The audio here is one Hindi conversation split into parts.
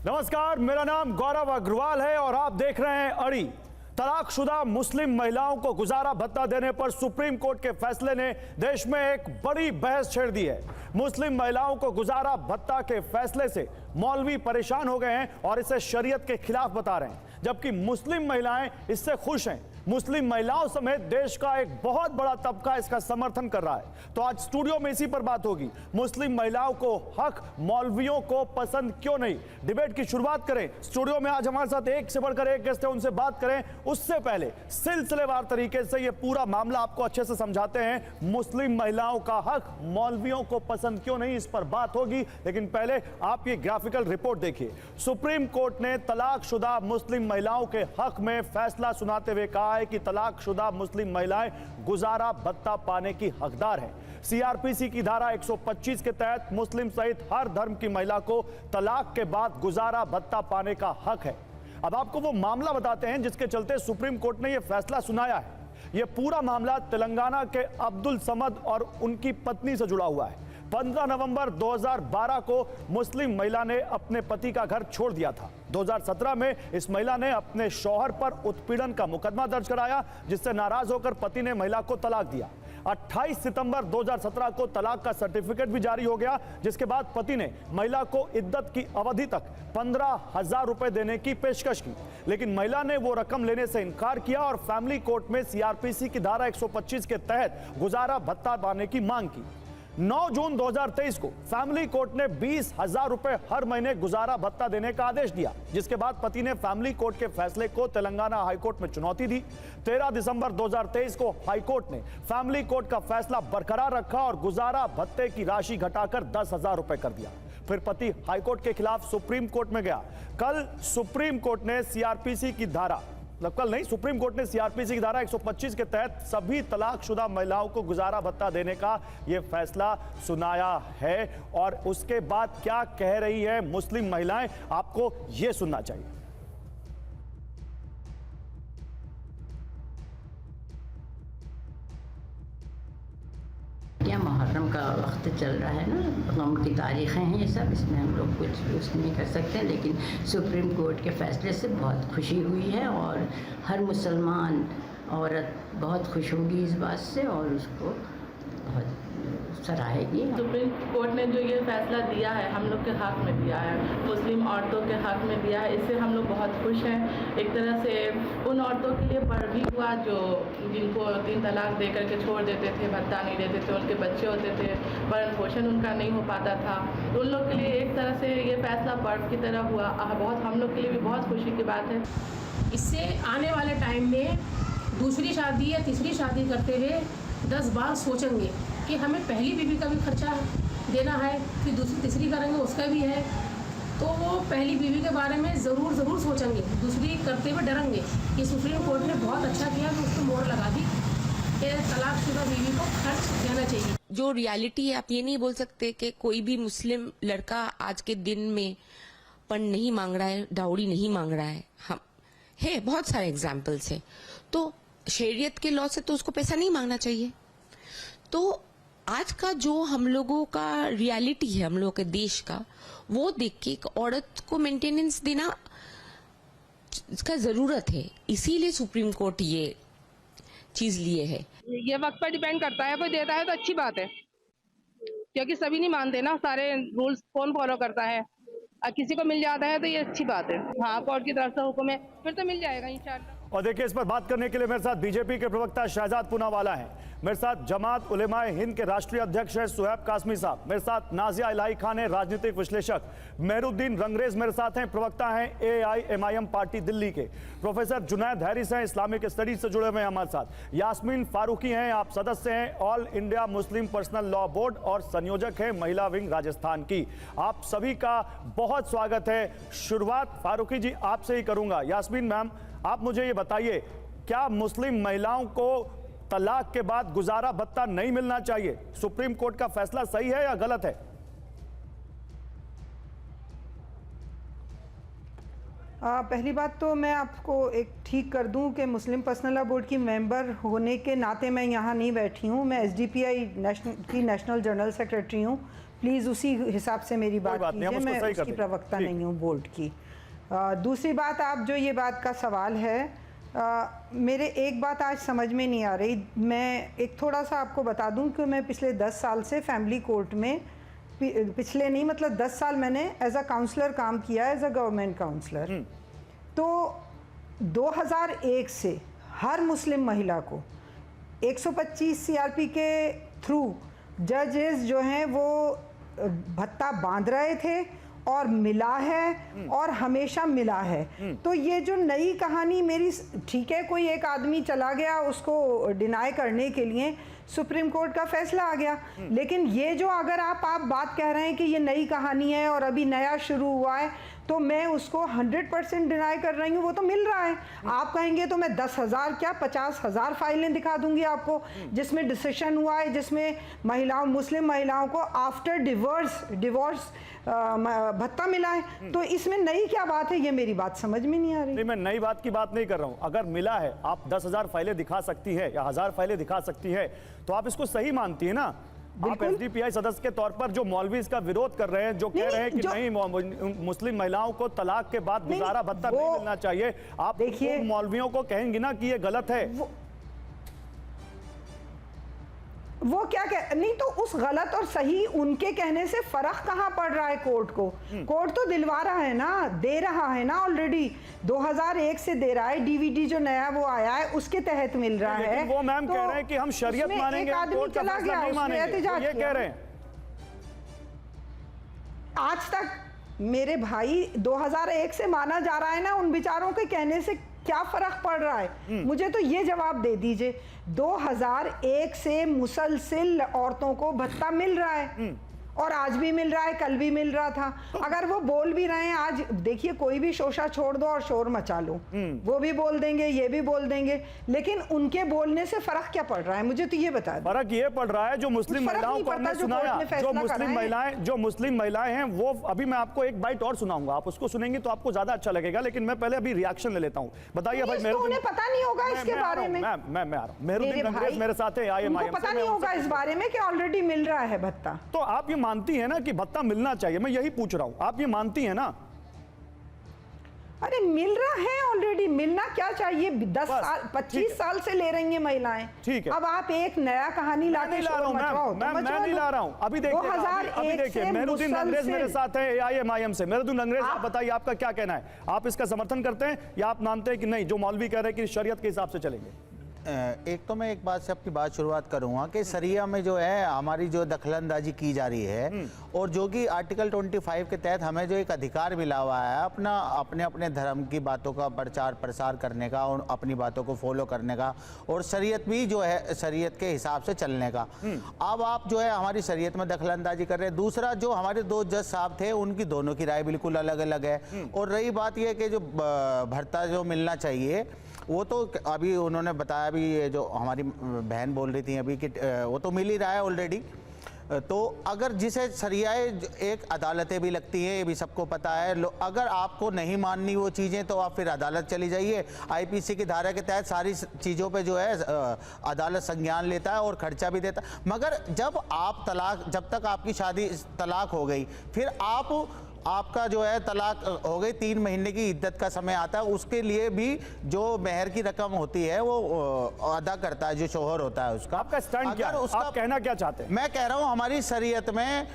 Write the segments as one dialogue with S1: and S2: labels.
S1: नमस्कार, मेरा नाम गौरव अग्रवाल है और आप देख रहे हैं अड़ी। तलाकशुदा मुस्लिम महिलाओं को गुजारा भत्ता देने पर सुप्रीम कोर्ट के फैसले ने देश में एक बड़ी बहस छेड़ दी है। मुस्लिम महिलाओं को गुजारा भत्ता के फैसले से मौलवी परेशान हो गए हैं और इसे शरीयत के खिलाफ बता रहे हैं, जबकि मुस्लिम महिलाएं इससे खुश हैं। मुस्लिम महिलाओं समेत देश का एक बहुत बड़ा तबका इसका समर्थन कर रहा है। तो आज स्टूडियो में इसी पर बात होगी। मुस्लिम महिलाओं को हक, मौलवियों को पसंद क्यों नहीं? डिबेट की शुरुआत करें। स्टूडियो में आज हमारे साथ एक से बढ़कर एक गेस्ट है, उनसे बात करें। उससे पहले सिलसिलेवार तरीके से ये पूरा मामला आपको अच्छे से समझाते हैं। मुस्लिम महिलाओं का हक, मौलवियों को पसंद क्यों नहीं, इस पर बात होगी। लेकिन पहले आप ये ग्राफिकल रिपोर्ट देखिए। सुप्रीम कोर्ट ने तलाकशुदा मुस्लिम महिलाओं के हक में फैसला सुनाते हुए कहा है कि तलाकशुदा मुस्लिम महिलाएं गुजारा भत्ता पाने की हकदार हैं। सीआरपीसी की धारा 125 के तहत मुस्लिम सहित हर धर्म की महिला को तलाक के बाद गुजारा भत्ता पाने का हक है। अब आपको वो मामला बताते हैं जिसके चलते सुप्रीम कोर्ट ने यह फैसला सुनाया है। यह पूरा मामला तेलंगाना के अब्दुल समद और उनकी पत्नी से जुड़ा हुआ है। 15 नवंबर 2012 को मुस्लिम महिला ने अपने पति का घर छोड़ दिया था। 2017 में इस महिला ने अपने शौहर पर उत्पीड़न का मुकदमा दर्ज कराया, जिससे नाराज होकर पति ने महिला को तलाक दिया। 28 सितंबर 2017 को तलाक का सर्टिफिकेट भी जारी हो गया, जिसके बाद पति ने महिला को इद्दत की अवधि तक 15,000 रुपए देने की पेशकश की, लेकिन महिला ने वो रकम लेने से इनकार किया और फैमिली कोर्ट में सीआरपीसी की धारा 125 के तहत गुजारा भत्ता पाने की मांग की। 9 जून 2023 को फैमिली कोर्ट ने 20,000 रुपए हर महीने गुजारा भत्ता देने का आदेश दिया, जिसके बाद पति ने फैमिली कोर्ट के फैसले को तेलंगाना हाईकोर्ट में चुनौती दी। 13 दिसंबर 2023 को हाईकोर्ट ने फैमिली कोर्ट का फैसला बरकरार रखा और गुजारा भत्ते की राशि घटाकर 10,000 रुपए कर दिया। फिर पति हाईकोर्ट के खिलाफ सुप्रीम कोर्ट में गया। कल सुप्रीम कोर्ट ने सीआरपीसी की धारा सुप्रीम कोर्ट ने सीआरपीसी की धारा 125 के तहत सभी तलाकशुदा महिलाओं को गुजारा भत्ता देने का यह फैसला सुनाया है। और उसके बाद क्या कह रही है मुस्लिम महिलाएं, आपको यह सुनना चाहिए।
S2: क्या मुहर्रम का वक्त चल रहा है ना, गम की तारीखें हैं ये सब, इसमें हम लोग कुछ यूज़ नहीं कर सकते। लेकिन सुप्रीम कोर्ट के फैसले से बहुत खुशी हुई है और हर मुसलमान औरत बहुत खुश होगी इस बात से और उसको बहुत सराहेगी।
S3: सुप्रीम कोर्ट ने जो ये फैसला दिया है हम लोग के हक में दिया है, मुस्लिम औरतों के हक में दिया है, इससे हम लोग बहुत खुश हैं। एक तरह से उन औरतों के लिए पर भी हुआ जो जिनको 3 तलाक दे करके छोड़ देते थे, भत्ता नहीं देते थे, उनके बच्चे होते थे, भरण पोषण उनका नहीं हो पाता था, तो उन लोग के लिए एक तरह से ये फैसला पर्व की तरह हुआ। बहुत हम लोग के लिए भी बहुत खुशी की बात है।
S4: इससे आने वाले टाइम में दूसरी शादी या तीसरी शादी करते हुए 10 बार सोचेंगे कि हमें पहली बीवी का भी खर्चा देना है, फिर दूसरी तीसरी करेंगे उसका भी है, तो वो पहली बीवी के बारे में ज़रूर सोचेंगे, दूसरी करते हुए डरेंगे। कि सुप्रीम कोर्ट ने बहुत अच्छा किया कि उसको मोहर लगा दी कि तलाकशुदा बीवी को खर्च देना चाहिए।
S5: जो रियलिटी है, आप ये नहीं बोल सकते कि कोई भी मुस्लिम लड़का आज के दिन में पण नहीं मांग रहा है, डाउरी नहीं मांग रहा है। हम है बहुत सारे एग्जाम्पल्स है। तो शरीयत के लॉ से तो उसको पैसा नहीं मांगना चाहिए। तो आज का जो हम लोगों का रियलिटी है, हम लोगों के देश का, वो देख के एक औरत को मेंटेनेंस देना इसका जरूरत है, इसीलिए सुप्रीम कोर्ट ये चीज लिए है।
S6: ये वक्त पर डिपेंड करता है, कोई देता है तो अच्छी बात है, क्योंकि सभी नहीं मानते ना, सारे रूल्स कौन फॉलो करता है। किसी को मिल जाता है तो ये अच्छी बात है। हाँ, कोर्ट की तरफ से हुक्म है, फिर तो मिल जाएगा इंशाल्लाह।
S1: और देखिए, इस पर बात करने के लिए मेरे साथ बीजेपी के प्रवक्ता शहजाद पूनावाला हैं, मेरे साथ जमात उलेमाए हिंद के राष्ट्रीय अध्यक्ष हैं सुहैब कासमी साहब, मेरे साथ नाजिया इलाही खान है राजनीतिक विश्लेषक, मेहरुद्दीन रंगरेज मेरे साथ हैं, प्रवक्ता हैं AIMIM पार्टी दिल्ली के, प्रोफेसर जुनैद हैरिस हैं इस्लामिक स्टडीज से जुड़े हुए हैं हमारे साथ, यास्मीन फारूकी हैं, आप सदस्य हैं all India Muslim personal law board और संयोजक हैं महिला विंग राजस्थान की। आप सभी का बहुत स्वागत है। शुरुआत फारूकी जी आपसे ही करूंगा। यास्मीन मैम, आप मुझे ये बताइए, क्या मुस्लिम महिलाओं को तलाक के बाद गुजारा भत्ता नहीं मिलना चाहिए? सुप्रीम कोर्ट का फैसला सही है या गलत है?
S7: पहली बात तो मैं आपको एक ठीक कर दूं कि मुस्लिम पर्सनल लॉ बोर्ड की मेंबर होने के नाते मैं यहाँ नहीं बैठी हूँ। मैं SDPI की नेशनल जनरल सेक्रेटरी हूँ। प्लीज़ उसी हिसाब से मेरी बात
S1: बात नहीं, हम
S7: कीजिए,
S1: उसको
S7: मैं
S1: सही कर
S7: उसकी
S1: देंगे।
S7: प्रवक्ता
S1: ठीक।
S7: नहीं हूँ बोर्ड की। दूसरी बात, आप जो ये बात का सवाल है, मेरे एक बात आज समझ में नहीं आ रही। मैं एक थोड़ा सा आपको बता दूं कि मैं पिछले 10 साल से फैमिली कोर्ट में, पिछले नहीं मतलब 10 साल मैंने एज अ काउंसलर काम किया, एज अ गवर्नमेंट काउंसलर। तो 2001 से हर मुस्लिम महिला को 125 सीआरपी के थ्रू जजेस जो हैं वो भत्ता बांध रहे थे और मिला है और हमेशा मिला है। तो ये जो नई कहानी मेरी, ठीक है कोई एक आदमी चला गया, उसको डिनाई करने के लिए सुप्रीम कोर्ट का फैसला आ गया, लेकिन ये जो अगर आप बात कह रहे हैं कि ये नई कहानी है और अभी नया शुरू हुआ है, तो मैं उसको 100% डिनाई कर रही हूँ। वो तो मिल रहा है। आप कहेंगे तो मैं 10,000 क्या 50,000 फाइलें दिखा दूंगी आपको जिसमें डिसीजन हुआ है, जिसमें महिलाओं, मुस्लिम महिलाओं को आफ्टर डिवोर्स भत्ता मिला है। तो इसमें नई क्या बात है, ये मेरी बात समझ में नहीं आ रही।
S1: नहीं, मैं नई बात की बात नहीं कर रहा हूं। अगर मिला है, आप 10,000 फाइलें दिखा सकती है या 1,000 फाइलें दिखा सकती है, तो आप इसको सही मानती है ना। आप एसडीपीआई सदस्य के तौर पर जो मौलवी इसका विरोध कर रहे हैं, जो कह रहे हैं कि नहीं मुस्लिम महिलाओं को तलाक के बाद गुजारा भत्ता नहीं मिलना चाहिए, आप देखिए मौलवियों को कहेंगे ना कि ये गलत है।
S7: वो क्या कह, नहीं तो उस गलत और सही उनके कहने से फर्क कहाँ पड़ रहा है कोर्ट को? कोर्ट तो दिलवा रहा है ना, दे रहा है ना, ऑलरेडी 2001 से दे रहा है। डीवीडी जो नया वो आया है उसके तहत मिल रहा है।
S1: वो मैम
S7: तो
S1: कह रहे हैं कि हम शरीयत मानेंगे, कोर्ट का फैसला नहीं मानेंगे, ये कह रहे हैं।
S7: आज तक मेरे भाई 2001 से माना जा रहा है ना, उन बेचारों के कहने से क्या फर्क पड़ रहा है? मुझे तो ये जवाब दे दीजिए। 2001 से मुसलसिल औरतों को भत्ता मिल रहा है और आज भी मिल रहा है, कल भी मिल रहा था। अगर वो बोल भी रहे हैं, आज देखिए कोई भी शोशा छोड़ दो और शोर मचा लो, वो भी बोल देंगे, ये भी बोल देंगे, लेकिन उनके बोलने से फर्क क्या पड़ रहा है? मुझे तो ये बता दो।
S1: फर्क ये पड़ रहा है जो मुस्लिम महिलाओं को हमने सुनाया, जो मुस्लिम महिलाएं हैं वो, अभी मैं आपको एक बाइट और सुनाऊंगा, आप उसको सुनेंगे तो आपको ज्यादा अच्छा लगेगा, लेकिन मैं पहले अभी रिएक्शन ले लेता हूं। बताइए भाई,
S7: उन्हें पता नहीं होगा इसके बारे में।
S1: मैं आ रहा हूं। मेहरुद्दीन अंग्रेज मेरे साथ है,
S7: उनको पता नहीं होगा इस बारे में कि ऑलरेडी मिल रहा है भत्ता।
S1: तो आप ये मानती है ना कि भत्ता मिलना चाहिए? मैं यही पूछ रहा हूं, आप ये मानती है ना?
S7: अरे मिल रहा है ऑलरेडी, मिलना क्या चाहिए? 10 साल 25 साल से ले रही हैं महिलाएं।
S1: ठीक है,
S7: अब आप एक नया कहानी लाके
S1: मैं नहीं ला रहा हूं। अभी देखिए मेहरुद्दीन अंग्रेज मेरे साथ है AIMIM से। मेहरुद्दीन अंग्रेज, आप बताइए आपका क्या कहना है? आप इसका समर्थन करते हैं या आप मानते हैं कि नहीं, जो मौलवी कह रहे हैं कि शरीयत के हिसाब से चलेंगे?
S8: एक तो मैं एक बात से अपनी बात शुरुआत करूंगा कि शरिया में जो है हमारी जो दखलंदाजी की जा रही है, और जो कि आर्टिकल 25 के तहत हमें जो एक अधिकार मिला हुआ है अपने अपने धर्म की बातों का प्रचार प्रसार करने का और अपनी बातों को फॉलो करने का, और शरीयत भी जो है शरीयत के हिसाब से चलने का। अब आप जो है हमारी शरीयत में दखलंदाजी कर रहे हैं। दूसरा, जो हमारे 2 जज साहब थे उनकी दोनों की राय बिल्कुल अलग अलग है। और रही बात यह कि जो भत्ता जो मिलना चाहिए, वो तो अभी उन्होंने बताया, भी ये जो हमारी बहन बोल रही थी अभी कि वो तो मिल ही रहा है ऑलरेडी। तो अगर जिसे शरियाए एक अदालतें भी लगती हैं, ये भी सबको पता है। अगर आपको नहीं माननी वो चीज़ें तो आप फिर अदालत चली जाइए। IPC की धारा के तहत सारी चीज़ों पे जो है अदालत संज्ञान लेता है और खर्चा भी देता है। मगर जब तक आपकी शादी तलाक हो गई, फिर आपका जो है तलाक हो गई, 3 महीने की इद्दत का समय आता है, उसके लिए भी जो मेहर की रकम होती है वो अदा करता है जो शोहर होता है उसका।
S1: आपका स्टैंड क्या है? आप कहना क्या चाहते हैं?
S8: मैं कह रहा हूं हमारी शरीयत में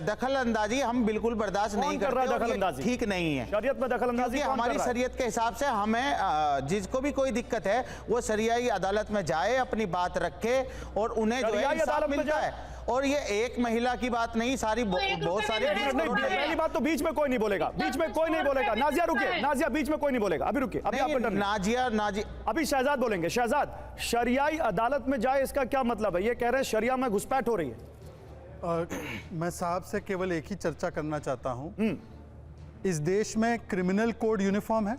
S8: दखल अंदाजी हम बिल्कुल बर्दाश्त नहीं करते, ठीक नहीं है।
S1: शरीयत में दखल अंदाजी
S8: हमारी शरीयत के हिसाब से हमें जिसको भी कोई दिक्कत है वो शरियाई अदालत में जाए, अपनी बात रखे और उन्हें जो है इंसाफ मिलता है। और ये एक महिला की बात नहीं, सारी बहुत सारी।
S1: पहली बात तो बीच में कोई नहीं बोलेगा, बीच में कोई नहीं बोलेगा। नाजिया रुकिए, नाजिया बीच में कोई नहीं बोलेगा, अभी रुकिए, अभी आप
S8: नाजिया
S1: अभी शहजाद बोलेंगे। शहजाद, शरियाई अदालत में जाए इसका क्या मतलब है? ये कह रहे हैं शरिया में घुसपैठ हो रही है।
S9: मैं साहब से केवल एक ही चर्चा करना चाहता हूं। इस देश में क्रिमिनल कोड यूनिफॉर्म है,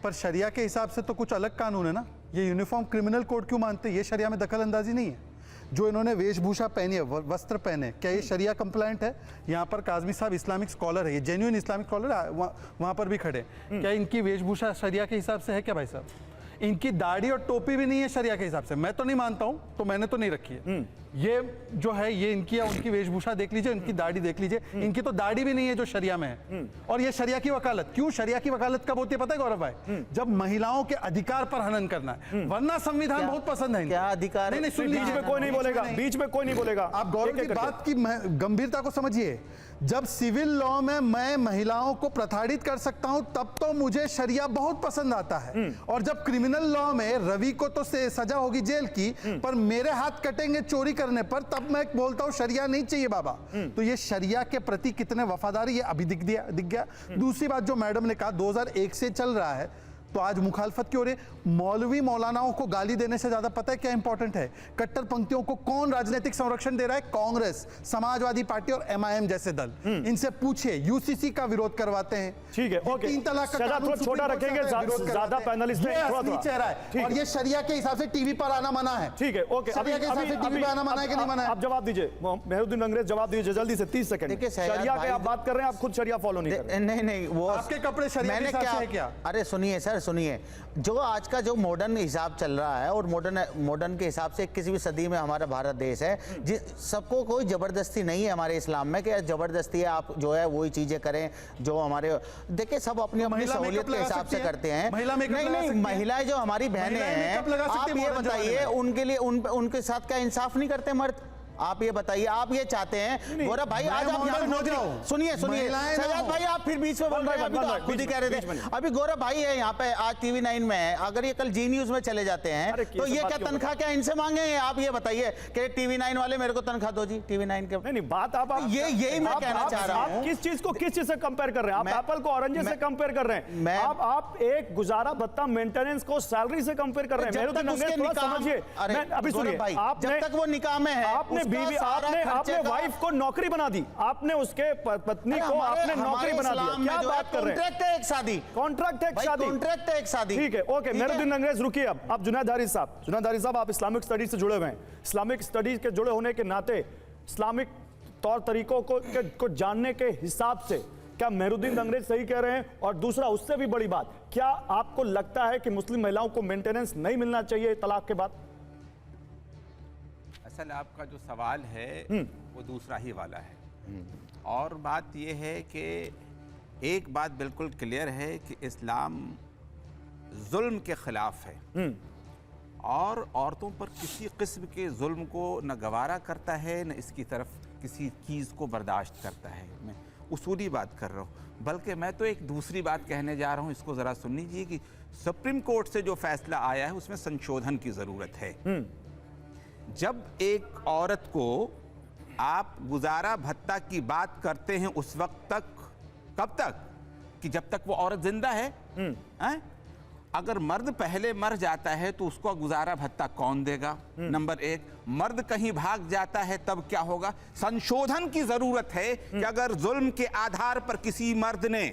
S9: पर शरिया के हिसाब से तो कुछ अलग कानून है ना। ये यूनिफॉर्म क्रिमिनल कोड क्यों मानते हैं? ये शरिया में दखल अंदाजी नहीं है। जो इन्होंने वेशभूषा पहनी है, वस्त्र पहने, क्या ये शरिया कंप्लाइंट है? यहाँ पर काजमी साहब इस्लामिक स्कॉलर है, ये जेन्युइन इस्लामिक स्कॉलर है, वहाँ पर भी खड़े। क्या इनकी वेशभूषा शरिया के हिसाब से है क्या भाई साहब? इनकी दाढ़ी और टोपी भी नहीं है शरिया के हिसाब से। मैं तो नहीं मानता हूँ, तो मैंने तो नहीं रखी है। ये जो है ये इनकी या उनकी वेशभूषा देख लीजिए, इनकी दाढ़ी देख लीजिए, इनकी तो दाढ़ी भी नहीं है जो शरिया में है। और ये शरिया की वकालत क्यों? शरिया की वकालत कब होती है पता है गौरव भाई? जब महिलाओं के अधिकार पर हनन करना है, वरना संविधान बहुत पसंद है।
S8: क्या अधिकार?
S9: नहीं, सुन
S1: बीच
S9: लीजिए,
S1: में कोई नहीं बोलेगा, बीच में कोई नहीं बोलेगा।
S9: आप गौरव की बात की गंभीरता को समझिए। जब सिविल लॉ में मैं महिलाओं को प्रताड़ित कर सकता हूं तब तो मुझे शरिया बहुत पसंद आता है, और जब क्रिमिनल लॉ में रवि को तो सजा होगी जेल की, पर मेरे हाथ कटेंगे चोरी करने पर, तब मैं बोलता हूं शरिया नहीं चाहिए बाबा। तो ये शरिया के प्रति कितने वफादारी ये अभी दिख गया। दूसरी बात जो मैडम ने कहा 2001 से चल रहा है, तो आज मुखालफत क्यों हो रही है? मौलवी मौलानाओं को गाली देने से ज्यादा पता है क्या इंपॉर्टेंट है? कट्टर पंक्तियों को कौन राजनीतिक संरक्षण दे रहा है? कांग्रेस, समाजवादी पार्टी और MIM जैसे दल। इनसे पूछिए, यूसीसी का विरोध करवाते हैं।
S1: ठीक है, ओके।
S9: 3 तलाक का
S1: सजा
S9: कानून
S1: थोड़ा छोटा
S9: सुप्रीम कोर्ट से
S1: रखेंगे,
S9: आता है, विरोध
S1: ज्यादा
S9: करवाते हैं।
S1: पैनलिस्ट हैं,
S9: ये
S1: थोड़ा
S9: असली
S1: थोड़ा।
S9: चेहरा
S1: ठीक
S9: है, और ये शरिया के हिसाब से टीवी पर आना मना है।
S1: ठीक है, ओके।
S9: शरिया के हिसाब से टीवी पर आना मना है कि नहीं मना है?
S1: आप जवाब दीजिए, मेहरुद्दीन अंग्रेज जवाब दीजिए जल्दी से, 30 सेकंड।
S8: देखिए सयाद
S1: शरिया के
S8: भाई,
S1: आप बात कर रहे हैं, आप खुद शरिया फॉलो नहीं कर रहे।
S8: नहीं, वो
S9: आपके कपड़े शरिया के हिसाब से है क्या?
S8: अरे सुनिए सर, सुनिए, जो आज का जो मॉडर्न हिसाब चल रहा है, और मॉडर्न के हिसाब से किसी भी सदी में हमारा भारत देश है, सबको कोई जबरदस्ती नहीं है हमारे इस्लाम में कि जबरदस्ती है आप जो है वही चीजें करें जो हमारे। देखिए सब अपनी अपनी सहूलियत के हिसाब से करते हैं। नहीं, महिलाएं जो हमारी बहनें हैं, आप ये बताइए उनके लिए उनके साथ क्या इंसाफ नहीं करते मर्द? आप ये बताइए, आप ये चाहते हैं गौरव भाई आज आप यहाँ नौकरी सुनिए सजाद भाई, आप फिर बीच में बोल रहे हैं, अभी तो आप खुद ही कह रहे थे। अभी गौरव भाई है यहाँ पे, आज TV9 में है, अगर ये कल जी न्यूज में चले जाते हैं तो ये क्या तनख्वाह क्या इनसे मांगे? आप ये बताइए कि TV9 वाले मेरे को तनख्वाह दो जी, TV9 के।
S1: नहीं, बात आप
S8: यही मैं कहना चाह रहा हूँ।
S1: आप किस चीज को किस चीज से कंपेयर कर रहे हैं? आप एप्पल को ऑरेंज से कंपेयर कर रहे हैं। आप एक गुजारा भत्ता मेंटेनेंस को सैलरी से कंपेयर कर रहे हैं। समझिए, अभी सुनिए,
S8: जब तक वो निकाह में है,
S1: आपने बीवी, आपने वाइफ को नौकरी बना दी, आपने उसके पत्नी को आपने नौकरी बना दिया। क्या बात कर रहे हैं?
S8: कॉन्ट्रैक्ट है एक शादी,
S1: कॉन्ट्रैक्ट है एक शादी। ठीक है, ओके। मेहरुद्दीन अंग्रेज रुकिए। अब जुनैद हारिस साहब, आप इस्लामिक स्टडीज से जुड़े हुए हैं। इस्लामिक स्टडीज के जुड़े होने के नाते इस्लामिक तौर तरीकों को जानने के हिसाब से क्या मेहरुद्दीन अंग्रेज सही कह रहे हैं? और दूसरा, उससे भी बड़ी बात, क्या आपको लगता है कि मुस्लिम महिलाओं को मेंटेनेंस नहीं मिलना चाहिए तलाक के बाद?
S10: असल आपका जो सवाल है वो दूसरा ही वाला है। और बात यह है कि एक बात बिल्कुल क्लियर है कि इस्लाम जुल्म के खिलाफ है, और औरतों पर किसी किस्म के जुल्म को न गवारा करता है, न इसकी तरफ किसी चीज़ को बर्दाश्त करता है। मैं उसूली बात कर रहा हूँ, बल्कि मैं तो एक दूसरी बात कहने जा रहा हूँ, इसको ज़रा सुन लीजिए कि सुप्रीम कोर्ट से जो फैसला आया है उसमें संशोधन की ज़रूरत है। जब एक औरत को आप गुजारा भत्ता की बात करते हैं उस वक्त तक, कब तक? कि जब तक वो औरत जिंदा है। अगर मर्द पहले मर जाता है तो उसको गुजारा भत्ता कौन देगा? नंबर 1। मर्द कहीं भाग जाता है तब क्या होगा? संशोधन की जरूरत है कि अगर जुल्म के आधार पर किसी मर्द ने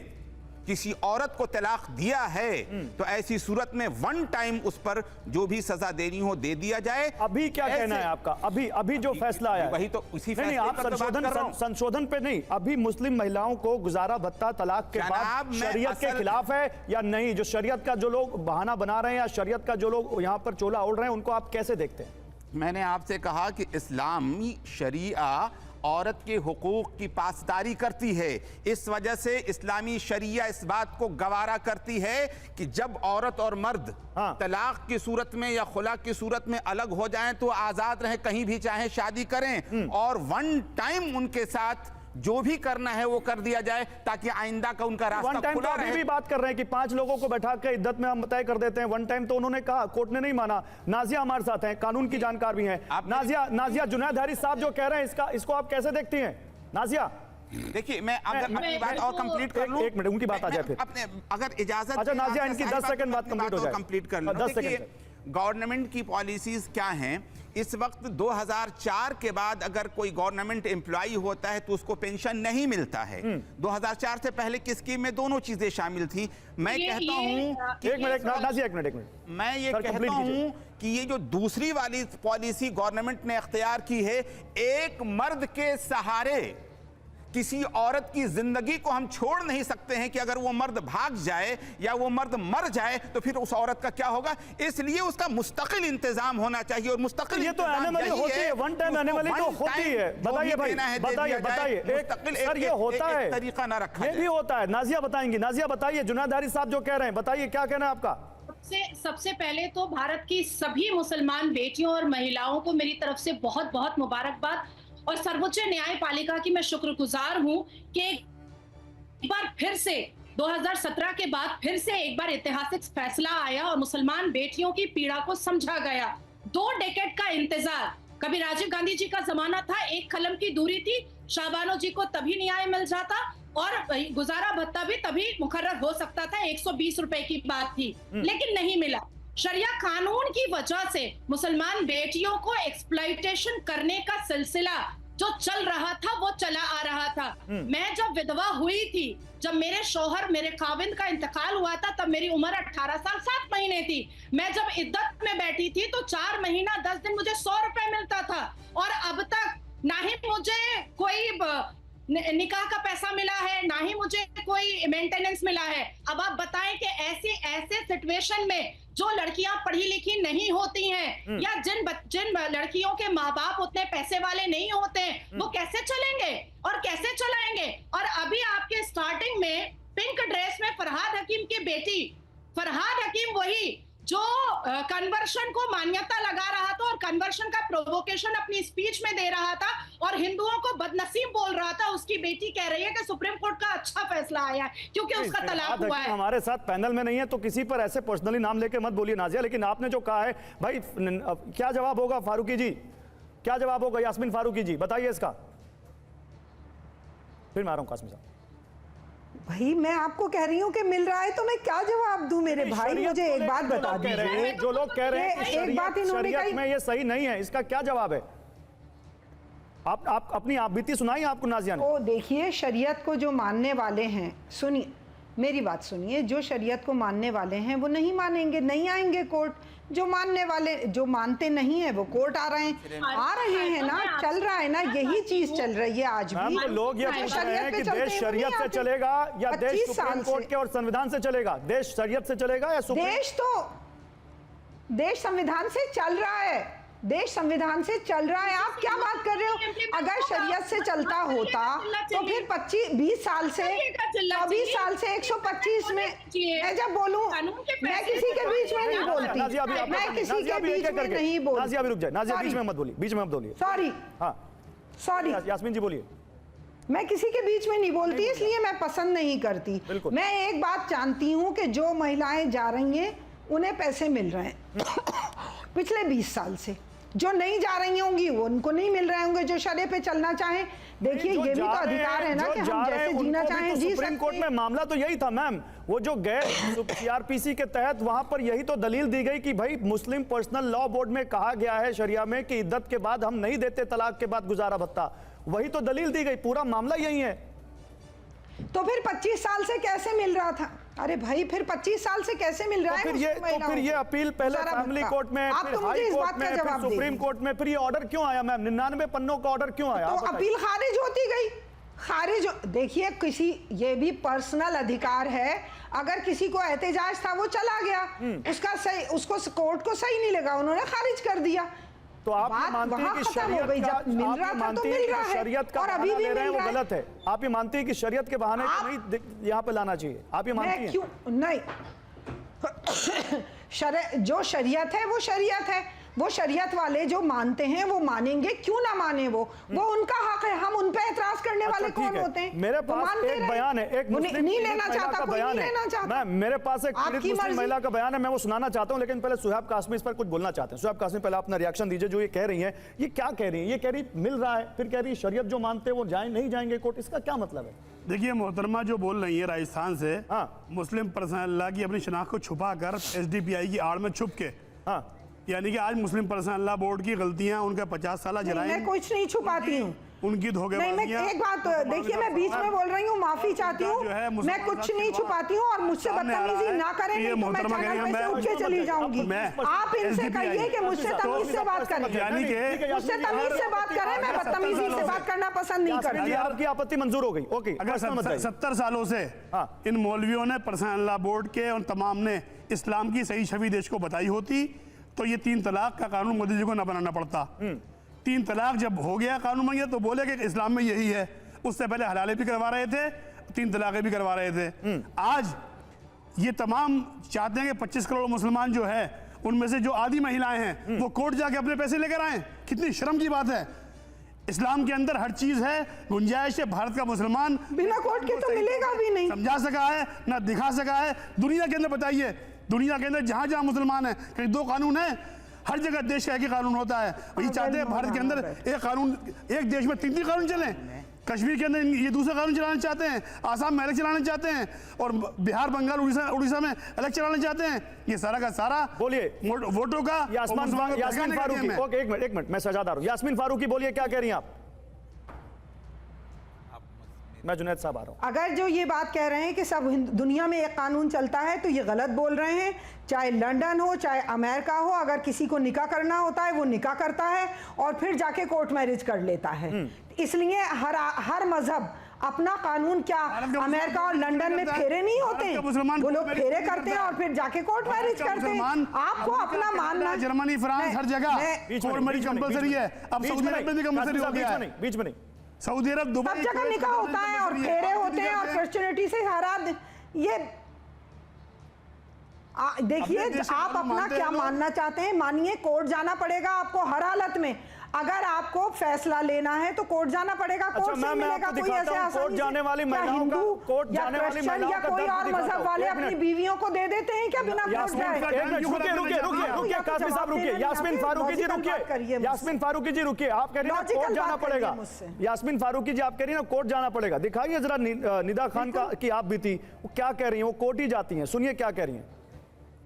S10: किसी औरत को तलाक दिया है तो ऐसी सूरत में वन टाइम उस पर जो भी सजा देनी हो दे दिया जाए।
S1: अभी क्या कहना है आपका? अभी जो फैसला आया,
S10: वही तो उसी
S1: नहीं, आप संशोधन पे नहीं, अभी मुस्लिम महिलाओं को गुजारा भत्ता तलाक के बाद शरीयत के खिलाफ है या नहीं? जो शरीयत का जो लोग बहाना बना रहे हैं या शरीयत का जो लोग यहाँ पर चोला ओढ़ रहे हैं, उनको आप कैसे देखते हैं?
S10: मैंने आपसे कहा कि इस्लामी शरीया औरत के हुकूक की पासदारी करती है। इस वजह से इस्लामी शरिया इस बात को गवारा करती है कि जब औरत और मर्द तलाक की सूरत में या खुला की सूरत में अलग हो जाएं तो आज़ाद रहें, कहीं भी चाहे शादी करें, और वन टाइम उनके साथ जो भी करना है वो कर दिया जाए ताकि आइंदा का उनका रास्ता खुला रहे।
S1: अभी भी बात कर रहे हैं कि 5 लोगों को बैठा कर इद्दत में हम तय कर देते हैं। वन टाइम तो उन्होंने कहा, कोर्ट ने नहीं माना। नाजिया हमारे साथ हैं, कानून की जानकार भी हैं। नाजिया, जुनैद हारिस साहब जो कह रहे हैं इसको आप कैसे देखती हैं? नाजिया
S10: देखिए, मैं अगर अपनी बात और कंप्लीट कर लूं,
S1: एक मिनट, उनकी बात आ जाए फिर।
S10: अपने अगर इजाजत,
S1: अच्छा नाजिया, इनकी 10 सेकंड बात कंप्लीट हो जाए,
S10: कंप्लीट कर लूं।
S1: 10 सेकंड।
S10: गवर्नमेंट की पॉलिसीज क्या हैं? इस वक्त 2004 के बाद अगर कोई गवर्नमेंट एम्प्लॉई होता है तो उसको पेंशन नहीं मिलता है। 2004 से पहले की स्कीम में दोनों चीजें शामिल थी। मैं कहता हूं,
S1: एक मिनट नाजिया, एक मिनट,
S10: मैं ये कहता हूं कि ये जो दूसरी वाली पॉलिसी गवर्नमेंट ने अख्तियार की है, एक मर्द के सहारे किसी औरत की जिंदगी को हम छोड़ नहीं सकते हैं कि अगर वो मर्द भाग जाए या वो मर्द मर जाए तो फिर उस औरत का क्या होगा। इसलिए उसका मुस्तकिल इंतजाम होना चाहिए। और मुस्तकिल
S1: ये तो एनिमली होती है, वन टाइम एनिमली तो होती है। बताइए भाई, बताइए सर, ये होता है,
S10: तरीका ना रखा
S1: ये भी होता है। नाजिया बताएंगी, नाजिया बताइए, जुनायद हारिस साहब जो कह रहे हैं, बताइए क्या कहना है आपका।
S11: सबसे पहले तो भारत की सभी मुसलमान बेटियों और महिलाओं को मेरी तरफ से बहुत बहुत मुबारकबाद, और सर्वोच्च न्यायपालिका की मैं शुक्रगुजार हूं कि एक बार फिर से 2017 के बाद फिर से एक बार ऐतिहासिक फैसला आया और मुसलमान बेटियों की पीड़ा को समझा गया। 2 डेकेड का इंतजार, कभी राजीव गांधी जी का जमाना था, 1 कलम की दूरी थी, शाहबानो जी को तभी न्याय मिल जाता और गुजारा भत्ता भी तभी मुकर्रर हो सकता था, 120 रुपए की बात थी, लेकिन नहीं मिला। शरिया कानून की वजह से मुसलमान बेटियों को एक्सप्लॉइटेशन करने का सिलसिला जो चल रहा था वो चला आ रहा था। मैं जब विधवा हुई थी, जब मेरे शौहर मेरे खाविंद का इंतकाल हुआ था, तब मेरी उम्र 18 साल 7 महीने थी। मैं जब इद्दत में बैठी थी तो 4 महीना 10 दिन मुझे 100 रुपए मिलता था, और अब तक ना ही मुझे कोई निकाह का पैसा मिला है, ना ही मुझे कोई मेंटेनेंस मिला है। अब आप बताएं कि ऐसे सिचुएशन में जो लड़कियां पढ़ी लिखी नहीं होती हैं या जिन लड़कियों के माँ बाप उतने पैसे वाले नहीं होते हैं, वो कैसे चलेंगे और कैसे चलाएंगे। और अभी आपके स्टार्टिंग में पिंक ड्रेस में फरहाद हकीम की बेटी, फरहाद हकीम वही जो कन्वर्शन को मान्यता लगा रहा था और कन्वर्शन का प्रोवोकेशन अपनी स्पीच में दे रहा था और हिंदुओं को बदनसीब बोल रहा था, उसकी बेटी कह रही है कि सुप्रीम कोर्ट का अच्छा फैसला आया है क्योंकि उसका तलाक हुआ है।
S1: हमारे साथ पैनल में नहीं है तो किसी पर ऐसे पर्सनली नाम लेके मत बोलिए नाजिया, लेकिन आपने जो कहा है भाई, क्या जवाब होगा फारूकी जी, क्या जवाब होगा यास्मीन फारूकी जी, बताइए इसका। फिर मैं आ रहा हूं कासिम साहब।
S7: भाई मैं आपको कह रही हूँ कि मिल रहा है तो मैं क्या जवाब दूं मेरे भाई, मुझे एक बात बता दीजिए।
S1: जो लोग कह रहे हैं कि
S7: एक बात इन्होंने
S1: शरीयत में ये सही नहीं है, इसका क्या जवाब है? आप अपनी आप बीती सुनाई आपको नाजिया ने।
S7: ओ देखिए, शरीयत को जो मानने वाले हैं, सुनिए मेरी बात सुनिए, जो शरीयत को मानने वाले हैं वो नहीं मानेंगे, नहीं आएंगे कोर्ट। जो मानने वाले, जो मानते नहीं है वो कोर्ट आ रहे हैं ना, चल रहा है ना, यही चीज चल रही है आज भी।
S1: लोग ये पूछ रहे हैं कि देश शरीयत से चलेगा या देश सुप्रीम कोर्ट के और संविधान से चलेगा? देश शरीयत से चलेगा या सुप्रीम? देश संविधान से चल रहा है, देश संविधान से चल रहा है। आप क्या बात कर रहे हो? अगर शरीयत से चलता होता तो फिर 20 साल से 24 साल से 125 में मैं जब बोलूं, मैं किसी के बीच में नहीं बोलती, मैं किसी के बीच में नहीं बोलती। नाजिया अभी रुक जाए, नाजिया बीच में मत बोलिए, बीच में मत बोलिए।
S7: सॉरी,
S1: हाँ
S7: सॉरी
S1: यास्मीन जी बोलिए।
S7: मैं किसी के बीच में नहीं बोलती, इसलिए मैं पसंद नहीं करती। मैं एक बात जानती हूँ कि जो महिलाएं जा रही हैं उन्हें पैसे मिल रहे हैं पिछले 20 साल से, जो नहीं जा रही होंगी वो उनको नहीं मिल रहे होंगे। जो शरीय पे चलना चाहे, देखिए ये भी तो अधिकार है ना कि हम जैसे जीना चाहें जी सकते हैं।
S1: सुप्रीम कोर्ट में मामला तो यही था मैम, वो जो गए सीआरपीसी के तहत वहां पर यही तो दलील दी गई कि भाई मुस्लिम पर्सनल लॉ बोर्ड में कहा गया है शरिया में कि इद्दत के बाद हम नहीं देते तलाक के बाद गुजारा भत्ता, वही तो दलील दी गई, पूरा मामला यही है।
S7: तो फिर 25 साल से कैसे मिल रहा था? अरे भाई फिर 25 साल से कैसे मिल रहा है?
S1: तो फिर ये अपील पहले फैमिली कोर्ट में, फिर हाई कोर्ट में, फिर सुप्रीम कोर्ट में, फिर ये ऑर्डर क्यों आया मैम? 99 पन्नों का ऑर्डर क्यों आया?
S7: तो अपील खारिज होती गई, खारिज। देखिए किसी, ये भी पर्सनल अधिकार है, अगर किसी को एहतजाज था वो चला गया, उसका सही, उसको कोर्ट को सही नहीं लगा, उन्होंने खारिज कर दिया।
S1: तो आप मानते हैं कि शरीयत का, आप मानते हैं कि शरीयत का बहाना ले रहे हैं वो गलत है? आप ये मानते हैं कि शरीयत के बहाने को नहीं यहाँ पे लाना चाहिए? आप ये मानती हैं?
S7: क्यों नहीं, जो शरीयत है वो शरीयत है, वो शरीयत वाले जो मानते हैं वो मानेंगे, क्यों ना माने, वो उनका हक है। हम उन पे एतराज करने वाले कौन होते हैं?
S1: मेरे पास एक बयान है, एक मुस्लिम
S7: नहीं लेना चाहता, कोई नहीं लेना चाहता।
S1: मेरे पास एक मुस्लिम महिला का बयान है, मैं वो सुनाना चाहता हूं, लेकिन पहले सुहैब कासमी इस पर कुछ बोलना चाहते हैं। सुहैब कासमी पहले अपना रिएक्शन दीजिए। जो ये कह रही हैं, ये क्या कह रही हैं? ये कह रही मिल रहा है, फिर कह रही शरीयत जो मानते हैं वो जाए नहीं जाएंगे कोर्ट, इसका क्या मतलब है?
S12: देखिए मोहतरमा जो बोल रही है राजस्थान से, मुस्लिम पर्सनल लॉ की अपनी शनाख्त को छुपा कर एसडीपीआई की आड़ में छुप के, यानी कि आज मुस्लिम पर्सनल लॉ बोर्ड की गलतियां, उनका 50 साल जराइम।
S7: मैं कुछ नहीं छुपाती हूँ,
S12: उनकी
S7: नहीं, मैं एक बात देखिए, मैं बीच में बोल रही हूँ, माफी चाहती हूँ, मैं कुछ नहीं छुपाती हूँ और मुझसे बदतमीजी ना करें, नहीं तो मैं चैनल पे से उठ के चली जाऊंगी। आप इनसे कहिए कि मुझसे तमीज से बात करें, मुझसे तमीज से बात करें, मैं बदतमीजी से बात करना पसंद नहीं करती।
S1: आपकी आपत्ति मंजूर हो गई, ओके।
S12: अगर 70 सालों से इन मौलवियों ने पर्सनल लॉ बोर्ड के और तमाम ने इस्लाम की सही छवि देश को बताई होती तो ये 3 तलाक का कानून मोदी जी को न बनाना पड़ता। 3 तलाक जब हो गया कानून बन गया तो बोले कि इस्लाम में यही है। उससे पहले हलाले भी करवा रहे थे, 3 तलाक़ें भी करवा रहे थे। आज ये तमाम चाहते हैं कि 25 करोड़ मुसलमान जो है उनमें से जो आधी महिलाएं हैं वो कोर्ट जाके अपने पैसे लेकर आए। कितनी शर्म की बात है। इस्लाम के अंदर हर चीज है, गुंजाइश है। भारत का मुसलमान
S7: बिना कोर्ट के तो मिलेगा भी नहीं,
S12: समझा सका है ना दिखा सका है। दुनिया के अंदर बताइए, दुनिया के अंदर जहां जहां मुसलमान है कहीं 2 कानून है? हर जगह देश का एक ही कानून होता है। वही चाहते हैं भारत के अंदर एक कानून, एक देश में 3 कानून चले। कश्मीर के अंदर ये दूसरा कानून चलाना चाहते हैं, आसाम में अलग चलाना चाहते हैं और बिहार, बंगाल, उड़ीसा में अलग चलाना चाहते हैं। ये सारा का सारा
S1: बोलिए
S12: वोटों का।
S1: यास्मीन फारूकी, ओके, एक मिनट मैं सजाद आ रहा हूं। यास्मीन फारूकी बोलिए, क्या कह रही हैं आप? मैं जुनैद साहब आ रहा हूं।
S7: अगर जो ये बात कह रहे हैं कि सब दुनिया में एक कानून चलता है तो ये गलत बोल रहे हैं। चाहे लंदन हो, चाहे अमेरिका हो, अगर किसी को निकाह करना होता है वो निकाह करता है और फिर जाके कोर्ट मैरिज कर लेता है। इसलिए हर मजहब अपना कानून, क्या अमेरिका और लंदन में फेरे नहीं होते? वो लोग फेरे करते हैं और फिर जाके कोर्ट मैरिज करते हैं। आपको अपना मानना,
S12: जर्मनी, फ्रांस, हर जगह कोर्ट मैरिज कंपलसरी है। अब सऊदी अरब में भी कंपलसरी हो गया है।
S1: बीच में नहीं,
S12: सऊदी अरब, दुबई,
S7: सब जगह निकाह होता है और फेरे होते हैं और क्रिश्चियनिटी से हरा। ये देखिए, आप अपना क्या मानना चाहते हैं मानिए। कोर्ट जाना पड़ेगा आपको हर हालत में। अगर आपको फैसला लेना है तो कोर्ट जाना पड़ेगा। कोर्ट से मिलेगा कोई ऐसे आसानी
S1: कोर्ट जाने वाली महिलाओं का, कोर्ट जाने वाली महिलाओं
S7: या कोई और मजहब वाले अपनी बीवियों को दे देते हैं क्या बिना कोर्ट जाए?
S1: रुकिए कासमी साहब, रुकिए। यास्मीन फारूकी जी रुकिए, यास्मीन फारूकी जी रुकिए। आप कह रही हैं कोर्ट जाना पड़ेगा। यास्मीन फारूकी जी आप कह रही हैं कोर्ट जाना पड़ेगा। दिखाइए जरा निदा खान का की आप भी थी, वो क्या कह रही हैं? वो कोर्ट ही जाती हैं, सुनिए क्या कह रही हैं।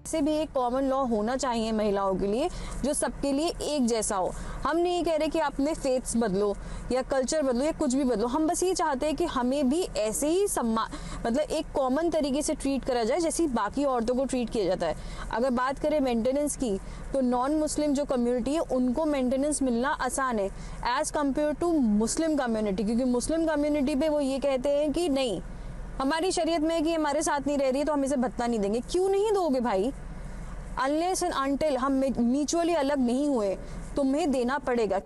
S13: से भी एक कॉमन लॉ होना चाहिए महिलाओं के लिए जो सबके लिए एक जैसा हो। हम नहीं कह रहे कि अपने फेथ्स बदलो या कल्चर बदलो या कुछ भी बदलो। हम बस ये चाहते हैं कि हमें भी ऐसे ही सम्मान, मतलब एक कॉमन तरीके से ट्रीट करा जाए जैसे बाकी औरतों को ट्रीट किया जाता है। अगर बात करें मेंटेनेंस की तो नॉन मुस्लिम जो कम्युनिटी है उनको मेंटेनेंस मिलना आसान है as compared to Muslim community, क्योंकि मुस्लिम कम्युनिटी पे वो ये कहते हैं कि नहीं, हमारी शरीयत में है कि हमारे साथ नहीं रह रही है तो हम इसे भत्ता नहीं देंगे। क्यों नहीं दोगे भाई? अनलेस एंड अनटिल हम म्यूचुअली अलग नहीं हुए तुम्हें देना पड़ेगा।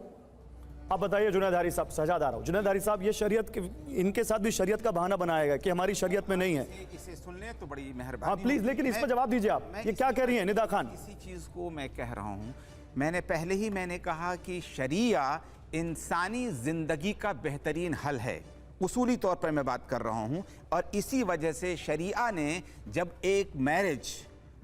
S1: आप बताइए जुनैद साहब, सजाद आ रहा हूं। जुनैद साहब, ये शरीयत इनके साथ भी शरीयत का बहाना बनाया गया कि हमारी शरीयत में नहीं है।
S10: इसे सुन लें तो बड़ी मेहरबानी।
S1: हाँ प्लीज, लेकिन इस पर जवाब दीजिए आप। ये क्या कह रही हैं निदा खान?
S10: इसी चीज को मैं कह रहा हूँ। मैंने कहा कि शरिया इंसानी जिंदगी का बेहतरीन हल है। उसूली तौर पर मैं बात कर रहा हूँ और इसी वजह से शरिया ने जब एक मैरिज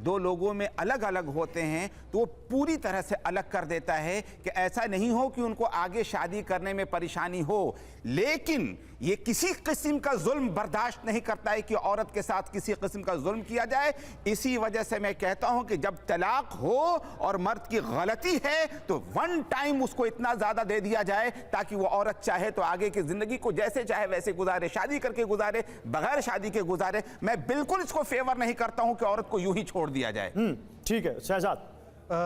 S10: 2 लोगों में अलग अलग होते हैं तो वो पूरी तरह से अलग कर देता है कि ऐसा नहीं हो कि उनको आगे शादी करने में परेशानी हो। लेकिन ये किसी किस्म का जुल्म बर्दाश्त नहीं करता है कि औरत के साथ किसी किस्म का जुल्म किया जाए। इसी वजह से मैं कहता हूं कि जब तलाक हो और मर्द की गलती है तो 1 टाइम उसको इतना ज्यादा दे दिया जाए ताकि वो औरत चाहे तो आगे की जिंदगी को जैसे चाहे वैसे गुजारे, शादी करके गुजारे, बगैर शादी के गुजारे। मैं बिल्कुल इसको फेवर नहीं करता हूं कि औरत को यूं ही छोड़ दिया जाए।
S1: ठीक है शहजाद।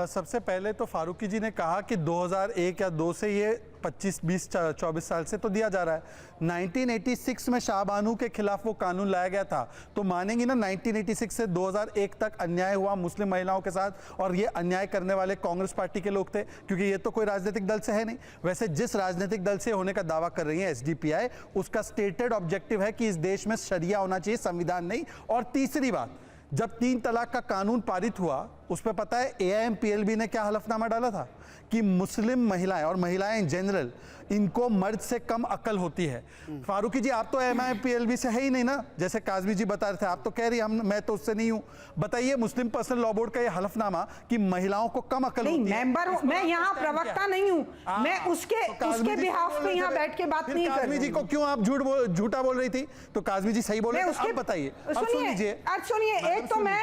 S9: सबसे पहले तो फारूकी जी ने कहा कि 2001 या 2 से ये 25, 20, 24 साल से तो दिया जा रहा है। 1986 में शाहबानू के खिलाफ वो कानून लाया गया था, तो मानेंगी ना 1986 से 2001 तक अन्याय हुआ मुस्लिम महिलाओं के साथ, और ये अन्याय करने वाले कांग्रेस पार्टी के लोग थे, क्योंकि ये तो कोई राजनीतिक दल से है नहीं। वैसे जिस राजनीतिक दल से होने का दावा कर रही है एसडीपीआई, उसका स्टेटेड ऑब्जेक्टिव है कि इस देश में शरिया होना चाहिए, संविधान नहीं। और तीसरी बात, जब 3 तलाक का कानून पारित हुआ उस पर पता है एआईएमपीएलबी ने क्या हलफनामा डाला था कि मुस्लिम महिलाएं और महिलाएं इन जनरल, इनको मर्द से कम अकल होती है। फारूकी जी आप तो एआईएमपीएलबी से है ही नहीं ना, जैसे काजमी जी बता रहे थे, आप तो कह रही मैं तो उससे नहीं हूं। बताइए मुस्लिम पर्सनल लॉ बोर्ड का ये हलफनामा कि महिलाओं को कम अकल होती है।
S7: मेंबर मैं यहाँ प्रवक्ता नहीं हूँ, मैं उसके बिहाफ पे यहाँ बैठ के बात नहीं कर रही।
S9: काजमी जी को क्यों आप झूठा बोल रही थी? तो काजमी जी सही बोल रहे थे, आप बताइए।
S7: सुनिए, एक तो मैं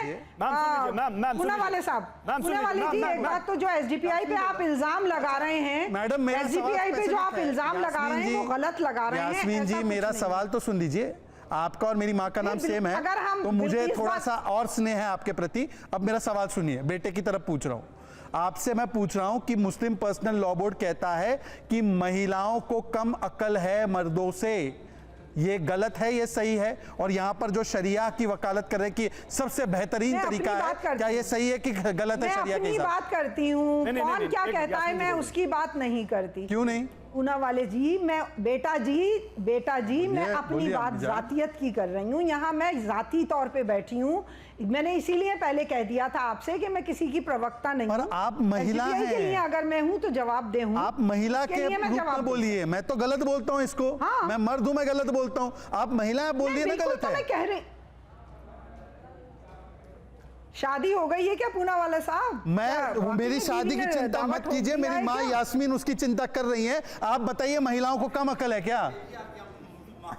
S7: पुना वाले साहब, पुना वाली जी, एक बात तो जो एसडीपीआई पे आप इल्जाम लगा रहे हैं,
S9: मैडम,
S7: एसडीपीआई पे जो आप आप इल्जाम लगा रहे हैं वो गलत लगा रहे हैं।
S9: यास्मीन जी, मेरा सवाल तो सुन लीजिए। आपका और मेरी माँ का नाम सेम है, तो मुझे थोड़ा सा और स्नेह है आपके प्रति। अब मेरा सवाल सुनिए, बेटे की तरफ पूछ रहा हूँ आपसे। मैं पूछ रहा हूं कि मुस्लिम पर्सनल लॉ बोर्ड कहता है कि महिलाओं को कम अक्ल है मर्दों से, ये गलत है, ये सही है? और यहां पर जो शरिया की वकालत कर रहे हैं कि सबसे बेहतरीन तरीका है, क्या ये सही है कि गलत है शरिया के हिसाब?
S7: बात करती हूँ, कौन क्या कहता है मैं उसकी बात नहीं करती।
S9: क्यों नहीं?
S7: पूना वाले जी, मैं बेटा जी मैं अपनी बात जातियत की कर रही हूँ। यहाँ मैं जाती तौर पे बैठी हूँ। मैंने इसीलिए पहले कह दिया था आपसे कि मैं किसी की प्रवक्ता नहीं हूँ।
S9: आप महिला हैं,
S7: के लिए अगर मैं हूँ तो जवाब दे हूँ।
S9: आप महिला के रूप में बोलिए। मैं तो गलत बोलता हूँ इसको। हाँ। मैं मर्द हूँ, मैं गलत बोलता हूँ। आप महिला बोलिए ना, गलत है।
S7: मैं कह रही शादी हो गई है क्या पूना वाला साहब?
S9: मेरी शादी की चिंता मत कीजिए, मेरी माँ यास्मीन उसकी चिंता कर रही है। आप बताइए, महिलाओं को कम अकल है क्या?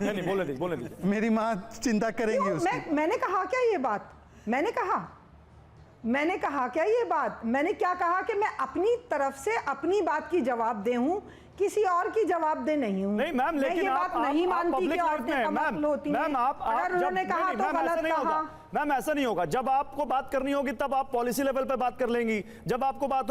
S1: नहीं, बोले दीजिए।
S9: मेरी माँ चिंता करेंगी उसकी।
S7: मैंने कहा क्या ये बात? मैंने कहा क्या ये बात? मैंने क्या कहा कि मैं अपनी तरफ से अपनी बात की जवाब दे हूं, किसी और की जवाब दे नहीं हूं।
S1: नहीं मैम, लेकिन
S7: आप नहीं मानती कि औरतें कम अक्ल होती हैं।
S1: मैम आप
S7: अगर उन्होंने कहा तो गलत कहा।
S1: मैम ऐसा नहीं होगा। जब आपको बात करनी होगी तब आप पॉलिसी लेवल पे बात कर लेंगी, जब आपको बात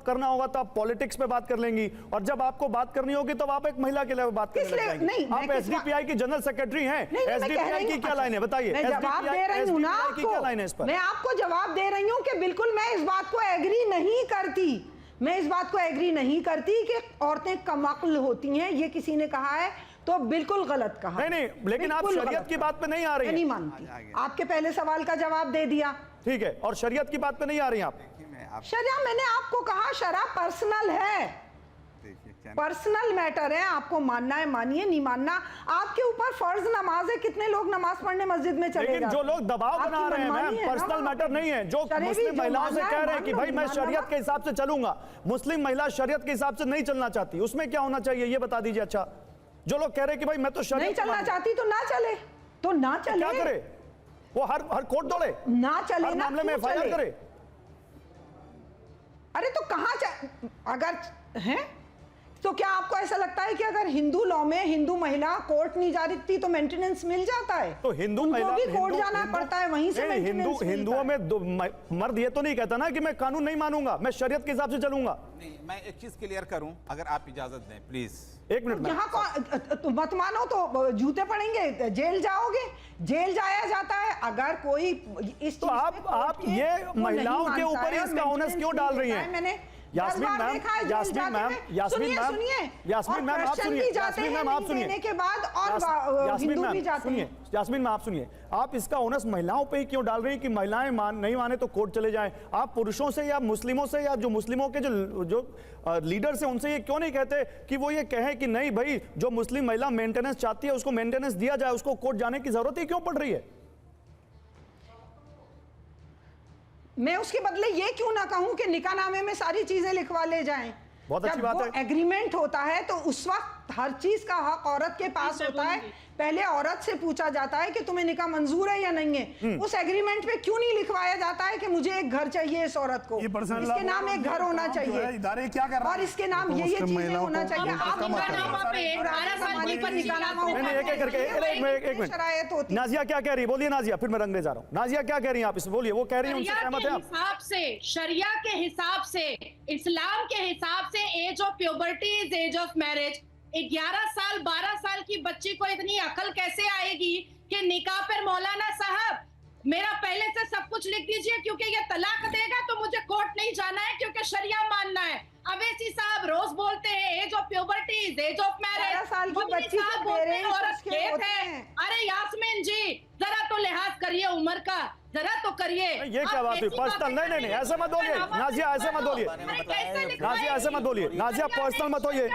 S1: करना होगा तब पॉलिटिक्स पे बात कर लेंगी, और जब आपको बात करनी होगी तब आप एक महिला के लेवल बात करेंगी। आप एसडीपीआई की जनरल सेक्रेटरी हैं। एसडीपीआई की क्या लाइन है बताइए?
S7: मैं जवाब दे रही हूँ ना आपको। मैं आपको जवाब दे रही हूँ कि बिल्कुल मैं इस बात को एग्री नहीं करती। मैं इस बात को एग्री नहीं करती कि औरतें कमअक्ल होती हैं। ये किसी ने कहा है तो बिल्कुल गलत कहा।
S1: नहीं, लेकिन आप शरीयत की बात पे नहीं आ रही हैं।
S7: नहीं मानती। आपके पहले सवाल का जवाब दे दिया,
S1: ठीक है, और शरीयत की बात पे नहीं आ रही आप।
S7: शरिया, मैंने आपको कहा शरा पर्सनल है, पर्सनल मैटर है। आपको मानना है मानिए, नहीं मानना आपके ऊपर। फर्ज नमाज है, कितने लोग नमाज पढ़ने मस्जिद में चले जाते हैं।
S1: जो लोग दबाव बना रहे हैं मैम, पर्सनल मैटर नहीं है। जो मुस्लिम महिलाओं से कह रहे हैं कि भाई मैं शरीयत के हिसाब से चलूंगा, मुस्लिम महिला शरीयत के हिसाब से नहीं चलना चाहती, उसमें क्या होना चाहिए ये बता दीजिए। अच्छा, जो लोग कह रहे हैं कि भाई मैं तो शरीयत
S7: नहीं चलना चाहती तो ना चले, तो ना चले।
S1: क्या करे वो? हर कोर्ट दौड़े,
S7: ना चले,
S1: हर मामले में एफआईआर करे।
S7: अरे तो कहां अगर है तो क्या आपको ऐसा लगता है कि अगर हिंदू लॉ में हिंदू महिला कोर्ट नहीं जा रही तो मेंटेनेंस मिल जाता है?
S1: तो हिंदू महिला
S7: भी कोर्ट जाना पड़ता है, वहीं से
S1: हिंदुओं में मर्द ये तो नहीं कहता ना कि मैं कानून नहीं मानूंगा, मैं शरीयत के हिसाब से चलूंगा।
S10: नहीं, मैं एक चीज क्लियर करूं, अगर आप इजाजत दें प्लीज।
S1: एक मिनट।
S7: यहाँ तो मत मानो तो जूते पड़ेंगे, जेल जाओगे, जेल जाया जाता है अगर कोई इस
S1: तो आप ये महिलाओं के ऊपर ही इसका ऑनस क्यों डाल रही हैं?
S7: मैंने
S1: यास्मीन मैम आप सुनिए।
S7: के बाद और हिंदू भी जाते हैं।
S1: यास्मीन मैम आप सुनिए, आप इसका ओनस महिलाओं पे ही क्यों डाल रही हैं कि महिलाएं नहीं माने तो कोर्ट चले जाएं? आप पुरुषों से या मुस्लिमों से या जो मुस्लिमों के जो लीडर्स हैं उनसे ये क्यों नहीं कहते कि वो ये कहें कि नहीं भाई जो मुस्लिम महिला मेंटेनेंस चाहती है उसको मेंटेनेंस दिया जाए, उसको कोर्ट जाने की जरूरत ही क्यों पड़ रही है?
S7: मैं उसके बदले ये क्यों ना कहूं कि निकाहनामे में सारी चीजें लिखवा ले जाएं।
S1: बहुत अच्छी बात है।
S7: एग्रीमेंट होता है तो उस वक्त हर चीज का हक औरत के पास होता है। पहले औरत से पूछा जाता है कि तुम्हें निकाह मंजूर है या नहीं है। उस एग्रीमेंट पे क्यों नहीं लिखवाया जाता है कि मुझे एक घर चाहिए इस औरत को, इसके नाम एक घर होना चाहिए
S12: इदारे क्या कर रहे हैं
S7: और इसके नाम ये चीजें होना चाहिए।
S1: आप नाजिया क्या कह रही है? बोलिए नाजिया, फिर मैं रंग ले जा रहा हूँ। नाजिया क्या कह रही है आप इस बोलिए, वो कह रही है उनसे सहमत है आप?
S11: हिसाब से, शरिया के हिसाब से, इस्लाम के हिसाब से age of puberty is age of marriage. 11 साल 12 साल की बच्ची को इतनी अकल कैसे आएगी कि निकाह पर मौलाना साहब मेरा पहले से सब कुछ लिख दीजिए क्योंकि ये तलाक देगा तो मुझे कोर्ट नहीं जाना है क्योंकि शरिया मानना है। अवैसी साहब रोज बोलते हैं age of puberty is age of marriage.
S7: 12 साल की बच्ची को
S11: बोलते हैं औरत खेत है। अरे यास्मीन जी जरा तो लिहाज करिए उम्र का, जरा तो करिए।
S1: ये क्या बात हुई? पर्सनल नहीं, ऐसे मत बोलिए नाजिया, ऐसे मत बोलिए नाजिया, ऐसे मत बोलिए नाजिया, पर्सनल मत होइए।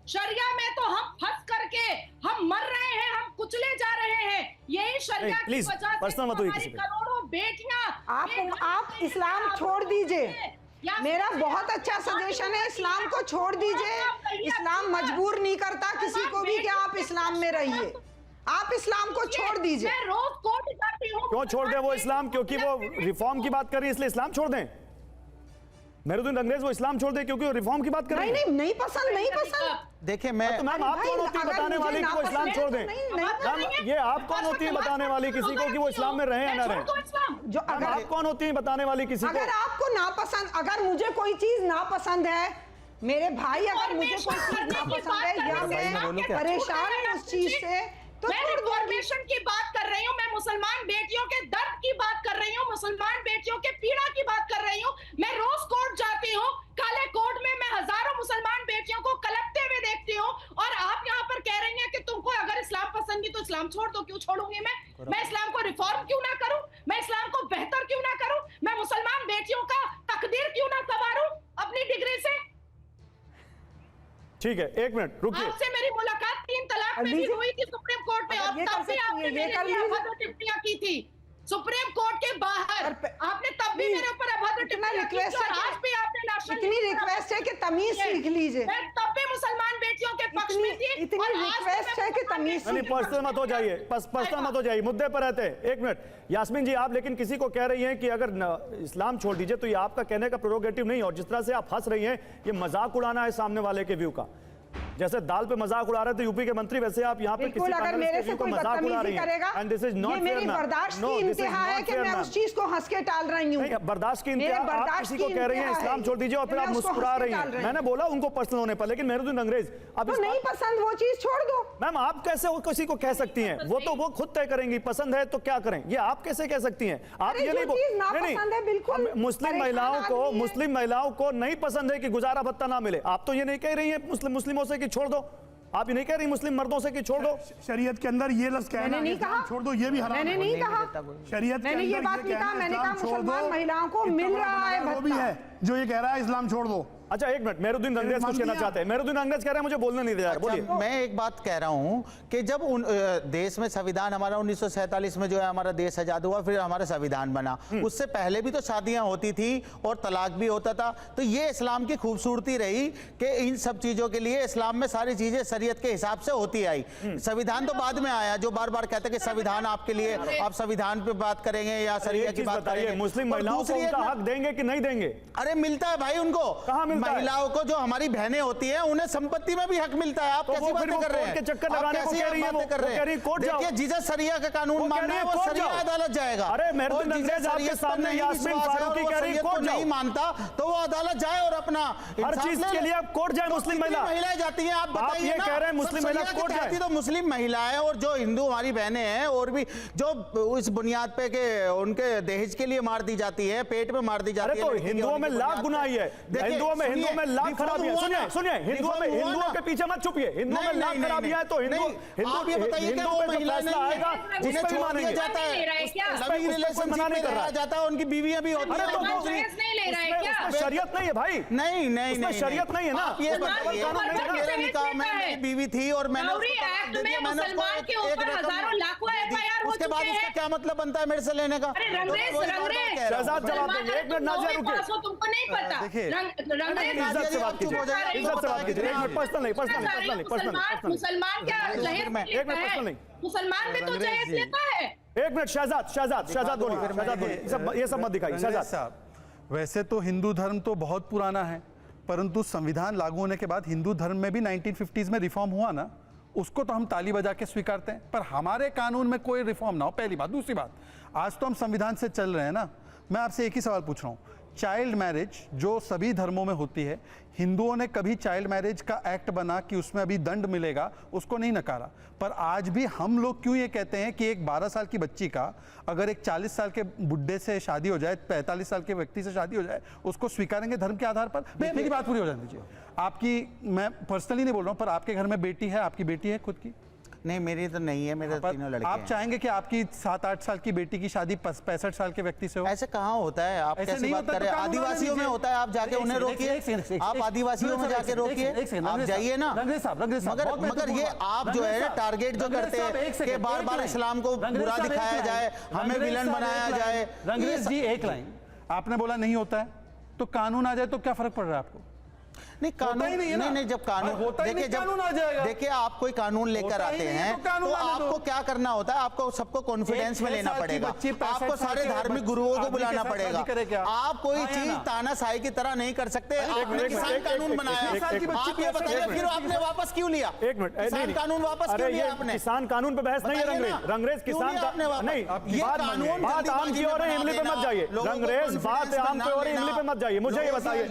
S11: शरिया में तो हम फंस करके हम मर रहे हैं, हम कुचले जा रहे हैं। यही शरिया की वजह से हमारी करोड़ों बेटियां।
S7: आप इस्लाम छोड़ दीजिए। मेरा बहुत अच्छा सजेशन है, इस्लाम को छोड़ दीजिए। इस्लाम मजबूर नहीं करता किसी को भी कि आप इस्लाम में रहिए। आप इस्लाम को छोड़ दीजिए।
S11: मैं रोज कोर्ट जाती हूँ।
S1: क्यों छोड़ दें वो इस्लाम? क्योंकि वो रिफॉर्म की बात कर रही है इसलिए इस्लाम छोड़ दें? मेहरुद्दीन रंगरेज वो इस्लाम छोड़ दे क्योंकि वो रिफॉर्म की बात कर रहे हैं।
S7: नहीं पसंद, नहीं पसंद।
S8: देखिए मैं
S1: तो मैम आप कौन होती है बताने वाली कि वो इस्लाम छोड़ दें? मैम ये आप कौन होती है बताने वाली किसी को कि वो इस्लाम में रहे या ना रहे?
S7: जो अगर
S1: आप कौन होती है बताने वाली किसी को?
S7: अगर आपको नापसंद, अगर मुझे कोई चीज नापसंद है, मेरे भाई अगर मुझे कोई चीज नापसंद है या मैं परेशान हूँ उस चीज से, तो
S11: मैं रिफॉर्मेशन की बात कर रही हूँ, मैं मुसलमान बेटियों के दर्द की बात कर रही हूँ, मुसलमान बेटियों के पीड़ा की बात कर रही हूँ। मैं रोज कोर्ट जाती हूँ, काले कोर्ट में मैं हजारों मुसलमान बेटियों को कलपते हुए देखती हूँ, और आप यहाँ पर कह रही हैं कि तुमको अगर इस्लाम पसंद नहीं तो इस्लाम छोड़ दो। क्यों छोड़ूंगी मैं इस्लाम को रिफॉर्म क्यों ना करूँ, मैं इस्लाम को बेहतर क्यों ना करूँ, मैं मुसलमान बेटियों का तकदीर क्यों ना संवारूं अपनी डिग्री से।
S1: ठीक है, एक मिनट रुकिए।
S11: आपसे मेरी मुलाकात 3 तलाक में भी हुई थी सुप्रीम कोर्ट में, और तब भी आपने मेरे लिए अभद्र टिप्पणियां की थी सुप्रीम कोर्ट के बाहर। आपने तब भी मेरे ऊपर अभद्र टिप्पणियां की थी, और आज भी आपने नेशनल
S7: इतनी रिक्वेस्ट है कि तमीज सीख लीजिए।
S11: मैं तब भी मुसलमान बेटियों के पक्ष में थी,
S7: इतनी रिक्वेस्ट है कि तमीज
S1: नहीं, पर्सनल मत हो जाइए, पर्सनल मत हो जाइए, मुद्दे पर रहते हैं। एक मिनट यास्मीन जी, आप लेकिन किसी को कह रही हैं कि अगर इस्लाम छोड़ दीजिए, तो ये आपका कहने का प्रोरोगेटिव नहीं, और जिस तरह से आप हंस रही हैं ये मजाक उड़ाना है सामने वाले के व्यू का। जैसे दाल पे मजाक उड़ा रहे थे यूपी के मंत्री, वैसे आप यहाँ पे किसी
S7: अगर मेरे से कोई
S1: मजाक उड़ा रही
S7: करेगा,
S1: हैं। एंड दिस इज नॉट
S7: ये मेरी बर्दाश्त की इंतहा है कि मैं उस चीज को हंस के टाल रही हूँ।
S1: बर्दाश्त की इंतहा, आप किसी को कह रही हैं इस्लाम छोड़ दीजिए और फिर आप मुस्कुरा रही हैं। मैंने बोला उनको पर्सनल होने पर, लेकिन मेहरुद्दीन रंगरेज अब
S7: तो नहीं पसंद वो चीज छोड़ दो।
S1: मैम आप कैसे किसी को कह सकती हैं? वो तो वो खुद तय करेंगी, पसंद है तो क्या करें, ये आप कैसे कह सकती हैं? आप ये नहीं, मुस्लिम महिलाओं को नहीं पसंद है कि गुजारा भत्ता ना मिले। आप तो ये नहीं कह रही हैं मुस्लिमों से कि छोड़ दो, आप ये नहीं कह रही मुस्लिम मर्दों से कि छोड़ दो।
S12: शरीयत के अंदर ये लफ्ज कहना
S7: मैंने नहीं कहा,
S12: छोड़ दो, ये भी हराम है।
S7: मैंने नहीं कहा,
S12: शरीयत
S7: मैंने ये बात नहीं कहा, मैंने कहा मुसलमान महिलाओं को मिल रहा है
S12: वो भी है जो ये कह रहा है इस्लाम छोड़ दो।
S1: अच्छा एक मिनट, मेहरुद्दीन रंगरेज कुछ कहना चाहते हैं। मेहरुद्दीन रंगरेज कह रहे हैं मुझे बोलने नहीं दे रहा है, बोलिए।
S8: मैं एक बात कह रहा हूं कि जब देश में संविधान हमारा 1947 में जो है हमारा देश आजाद हुआ, फिर हमारा संविधान बना, उससे पहले भी तो शादियां होती थी और तलाक भी होता था। तो ये इस्लाम की खूबसूरती रही कि इन सब चीजों के लिए इस्लाम में सारी चीजें शरीयत के हिसाब से होती आई। संविधान तो बाद में आया, जो बार बार कहते हैं कि संविधान आपके लिए, आप संविधान पे बात करेंगे या शरीयत की बात करेंगे।
S1: मुस्लिम महिलाओं को उनका हक देंगे कि नहीं देंगे?
S8: अरे मिलता है भाई उनको,
S1: कहां मिलता है?
S8: महिलाओं को जो हमारी बहनें होती हैं उन्हें संपत्ति में भी हक मिलता है। आप
S1: तो
S8: कैसी बातें कर रहे हैं?
S1: के चक्कर लगाने को कह रही है, वो कह रही है कोर्ट जाओ।
S8: देखिए जिसे शरिया का कानून मानना है वो शरिया अदालत जाएगा।
S1: अरे मेहरुद्दीन रंगरेज आपके सामने यास्मीन फारूकी कह रही है कोर्ट
S8: नहीं मानता तो वो अदालत जाए और अपना
S1: हर चीज के लिए आप कोर्ट जाए। मुस्लिम महिलाएं
S8: जाती हैं, आप बताइए ना,
S1: कह रहे हैं मुस्लिम महिला कोर्ट जाए।
S8: तो मुस्लिम महिलाएं और जो हिंदू हमारी बहनें हैं और भी जो इस बुनियाद पे के उनके दहेज के लिए मार दी जाती है, पेट में मार दी जाती है।
S1: तो हिंदुओं में लाख गुनाही है, हिंदुओं में लाख खराबियां। सुनिए हिंदुओं के पीछे मत छुपिए, हिंदुओं में लाख खराबियां है, तो
S8: आप ये बताइए कि वो महिला
S1: आएगा
S8: जिन्हें छोड़ दिया जाता है, रिलेशनशिप में रहा जाता है, उनकी बीवियां भी होती हैं।
S1: शरीयत नहीं है भाई,
S8: नहीं
S1: शरीयत नहीं है ना।
S8: ये मेरे निकाह में मेरी बीवी थी और मैंने उसके बाद उसका क्या मतलब बनता है मेरे से लेने का?
S1: शहजाद जवाब देंगे, एक मिनट नाजिया रुकिए।
S11: तुमको नहीं पता,
S1: इज्जत से बात कीजिए, इज्जत से बात कीजिए। एक मिनट, पर्सनल नहीं,
S11: मुसलमान क्या मुसलमान भी तो जहेज लेता है।
S1: एक मिनट शहजाद बोलिए, ये सब मत दिखाइए। शहजाद
S9: साहब, वैसे तो हिंदू धर्म तो बहुत पुराना है, परंतु संविधान लागू होने के बाद हिंदू धर्म में भी 1950s में रिफॉर्म हुआ ना, उसको तो हम ताली बजा के स्वीकारते हैं। पर हमारे कानून में कोई रिफॉर्म ना हो, पहली बात। दूसरी बात, आज तो हम संविधान से चल रहे हैं ना। मैं आपसे एक ही सवाल पूछ रहा हूँ, चाइल्ड मैरिज जो सभी धर्मों में होती है, हिंदुओं ने कभी चाइल्ड मैरिज का एक्ट बना कि उसमें अभी दंड मिलेगा, उसको नहीं नकारा। पर आज भी हम लोग क्यों ये कहते हैं कि एक 12 साल की बच्ची का अगर एक 40 साल के बुड्ढे से शादी हो जाए, 45 साल के व्यक्ति से शादी हो जाए, उसको स्वीकारेंगे धर्म के आधार पर? मेरी बात पूरी हो जाने दीजिए। आपकी, मैं पर्सनली नहीं बोल रहा हूँ, पर आपके घर में बेटी है, आपकी बेटी है खुद की?
S8: नहीं, मेरी तो नहीं है, मेरे तीनों लड़के हैं।
S9: आप चाहेंगे कि आपकी 7-8 साल की बेटी की शादी 65 साल के व्यक्ति से हो?
S8: ऐसे कहाँ होता है? आप कैसी बात कर रहे हैं? आदिवासियों में होता है, आप जाके उन्हें रोकिए। आप आदिवासियों में जाके रोकिए, आप जाइए ना। मगर ये आप जो है टारगेट जो करते हैं कि बार बार इस्लाम को बुरा दिखाया जाए, हमें विलन बनाया जाए।
S9: रंगरेज जी, एक लाइन आपने बोला नहीं होता है, तो कानून आ जाए तो क्या फर्क पड़ रहा है आपको?
S8: नहीं कानून नहीं जब कानून देखिए देखिए आप कोई कानून लेकर आते हैं तो आपको क्या करना होता है, आपको सबको कॉन्फिडेंस में लेना पड़ेगा, आपको सारे धार्मिक गुरुओं को बुलाना पड़ेगा। आप कोई चीज तानाशाही की तरह नहीं कर सकते। आपने किसान कानून बनाया, आप ये बताइए फिर आपने वापस क्यों लिया?
S1: एक मिनट,
S8: किसान कानून वापस क्यों लिया आपने?
S1: किसान कानून पे बहस नहीं है रंगरेज किसान नहीं, बात आम की और इमली पे मत जाइए रंगरेज, बात आम की और इमली पे मत जाइए। मुझे ये बताइए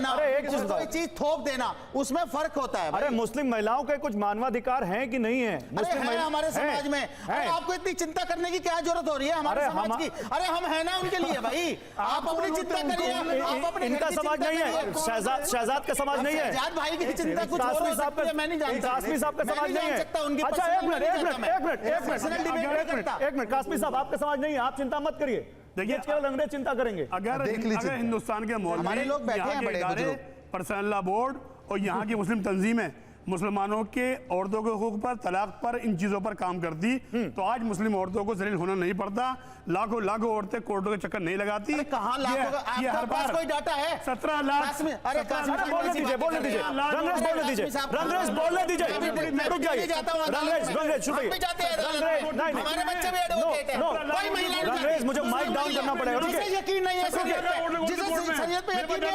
S8: अरे एक चीज कोई चीज थोप देना उसमें फर्क होता है।
S1: अरे मुस्लिम महिलाओं के कुछ मानवाधिकार हैं कि नहीं है? मुस्लिम
S8: है हमारे समाज में, आपको इतनी चिंता करने की क्या जरूरत हो रही है हमारे समाज की? अरे हम है ना उनके लिए भाई, आप अपनी चिंता करिए। आप अपने
S1: इनका समाज नहीं है, शहजाद का समाज नहीं है,
S8: शहजाद भाई की चिंता कुछ और हो सकती है, मैं नहीं जानता।
S1: कासमी साहब का समाज नहीं है। अच्छा एक मिनट कासमी साहब आपका समाज नहीं है, आप चिंता मत करिए। देखिए केवल अंग्रेज चिंता करेंगे।
S12: अगर हिंदुस्तान के
S8: हमारे लोग बैठे हैं बड़े
S12: पर्सनल लॉ बोर्ड और यहाँ की मुस्लिम तंजीमें मुसलमानों के औरतों के हकूक पर, तलाक पर, इन चीजों पर काम करती तो आज मुस्लिम औरतों को जलील होना नहीं पड़ता। लाखों लाखों औरतें कोर्टों के चक्कर नहीं लगाती।
S8: कहाँ लाखों?
S12: ये हर बार
S8: कोई डाटा है?
S12: 17 लाख।
S1: अरे बोलने दीजिए रंगरेज बोलने दीजिए रुक जाइए रंगरेज शुक्रिया रंगरेज मुझे माइक डाउन करना पड़ेगा।
S8: यकीन नहीं है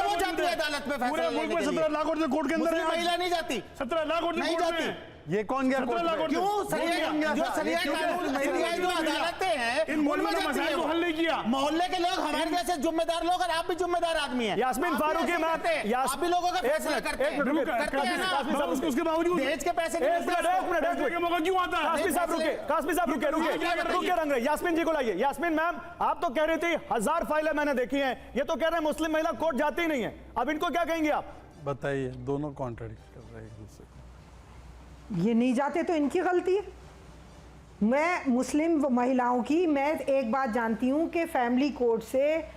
S8: वो जाती है अदालत में फैसला लेने के लिए।
S12: 17 लाख औरतें कोर्ट के अंदर
S8: महिला नहीं जाती,
S12: 17 लाख औरतें
S8: नहीं जाती।
S9: ये कौन गया कोर्ट में?
S8: क्यों? जो अदालतें हैं
S12: इन मसाइल को हल नहीं किया।
S8: मोहल्ले के लोग हमारे जैसे जिम्मेदार लोग, और आप भी जिम्मेदार आदमी हैं।
S1: यास्मीन फारूकी
S8: आप भी लोगों का फैसला करते हैं।
S12: उसके बावजूद
S8: दहेज के पैसे
S12: मौका क्यों आता है?
S1: कासमी साहब रुके रंगरेज यास्मीन जी को लाइए। यास्मीन मैम आप तो कह रही थी 1000 फाइलें मैंने देखी हैं, ये तो कह रहे हैं मुस्लिम महिला कोर्ट जाती ही नहीं है, अब इनको क्या कहेंगे आप?
S9: बताइए, दोनों कॉन्ट्रडिक्ट कर रहे हैं एक दूसरे को।
S7: ये नहीं जाते तो इनकी गलती है। मैं मुस्लिम महिलाओं की मैं एक बात जानती हूँ कि फैमिली कोर्ट से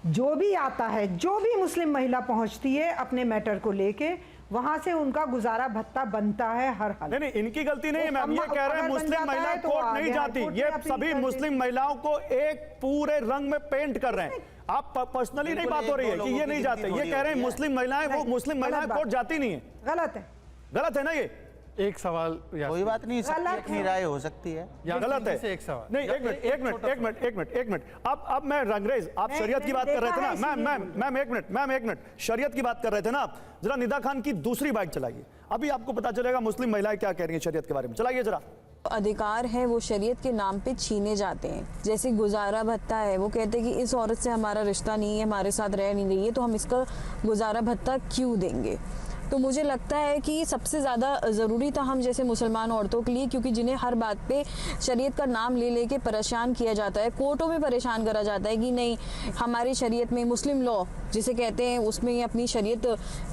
S7: जो भी आता है, जो भी मुस्लिम महिला पहुँचती है अपने मैटर को लेके, वहां से उनका गुजारा भत्ता बनता है हर हाल।
S1: नहीं इनकी गलती नहीं है मैम, ये कह रहे हैं मुस्लिम महिला कोर्ट नहीं जाती, ये सभी मुस्लिम महिलाओं को एक पूरे रंग में पेंट कर रहे हैं। आप पर्सनली नहीं बात हो रही है कि ये नहीं जाते, ये कह रहे हैं मुस्लिम महिलाएं, वो मुस्लिम महिलाएं कोर्ट जाती नहीं है। गलत है ना ये?
S9: एक सवाल,
S8: कोई बात नहीं, अपनी राय हो सकती है।
S1: गलत है
S9: एक सवाल
S1: नहीं। एक मिनट अब मैं रंगरेज, आप शरीयत की बात कर रहे थे ना मैम एक मिनट शरीयत की बात कर रहे थे ना आप, जरा निदा खान की दूसरी बाइक चलाइए, अभी आपको पता चलेगा मुस्लिम महिलाएं क्या कह रही हैं शरीयत के बारे में। चलाइए जरा।
S13: अधिकार है वो शरीयत के नाम पे छीने जाते हैं। जैसे गुजारा भत्ता है, वो कहते हैं कि इस औरत से हमारा रिश्ता नहीं है, हमारे साथ रह नहीं रही है, तो हम इसका गुजारा भत्ता क्यों देंगे? तो मुझे लगता है कि सबसे ज़्यादा ज़रूरी था हम जैसे मुसलमान औरतों के लिए, क्योंकि जिन्हें हर बात पे शरीयत का नाम ले लेके परेशान किया जाता है, कोर्टों में परेशान करा जाता है कि नहीं हमारी शरीयत में मुस्लिम लॉ जिसे कहते हैं उसमें ये अपनी शरीयत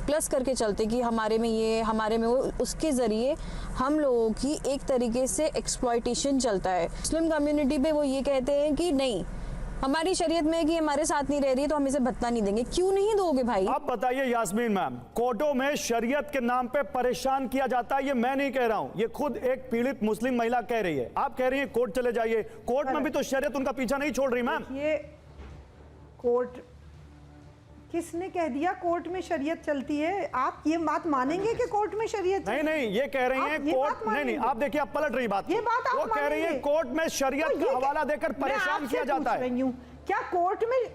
S13: प्लस करके चलते कि हमारे में ये हमारे में वो, उसके ज़रिए हम लोगों की एक तरीके से एक्सप्लॉयटेशन चलता है। मुस्लिम कम्युनिटी पे वो ये कहते हैं कि नहीं हमारी शरीयत में कि हमारे साथ नहीं रह रही है तो हम इसे भत्ता नहीं देंगे। क्यों नहीं दोगे भाई?
S1: आप बताइए यास्मीन मैम, कोर्टों में शरीयत के नाम पे परेशान किया जाता है, ये मैं नहीं कह रहा हूं, ये खुद एक पीड़ित मुस्लिम महिला कह रही है। आप कह रही है कोर्ट चले जाइए, कोर्ट में भी तो शरीयत उनका पीछा नहीं छोड़ रही मैम।
S7: ये कोर्ट किसने कह दिया कोर्ट में शरीयत चलती है? आप ये बात मानेंगे कि कोर्ट में शरीयत?
S1: नहीं ये कह रही हैं कोर्ट, नहीं आप देखिए आप पलट रही बात,
S7: ये बात
S1: वो कह रही है कोर्ट में शरीयत का हवाला देकर परेशान किया जाता है।
S7: क्या कोर्ट में?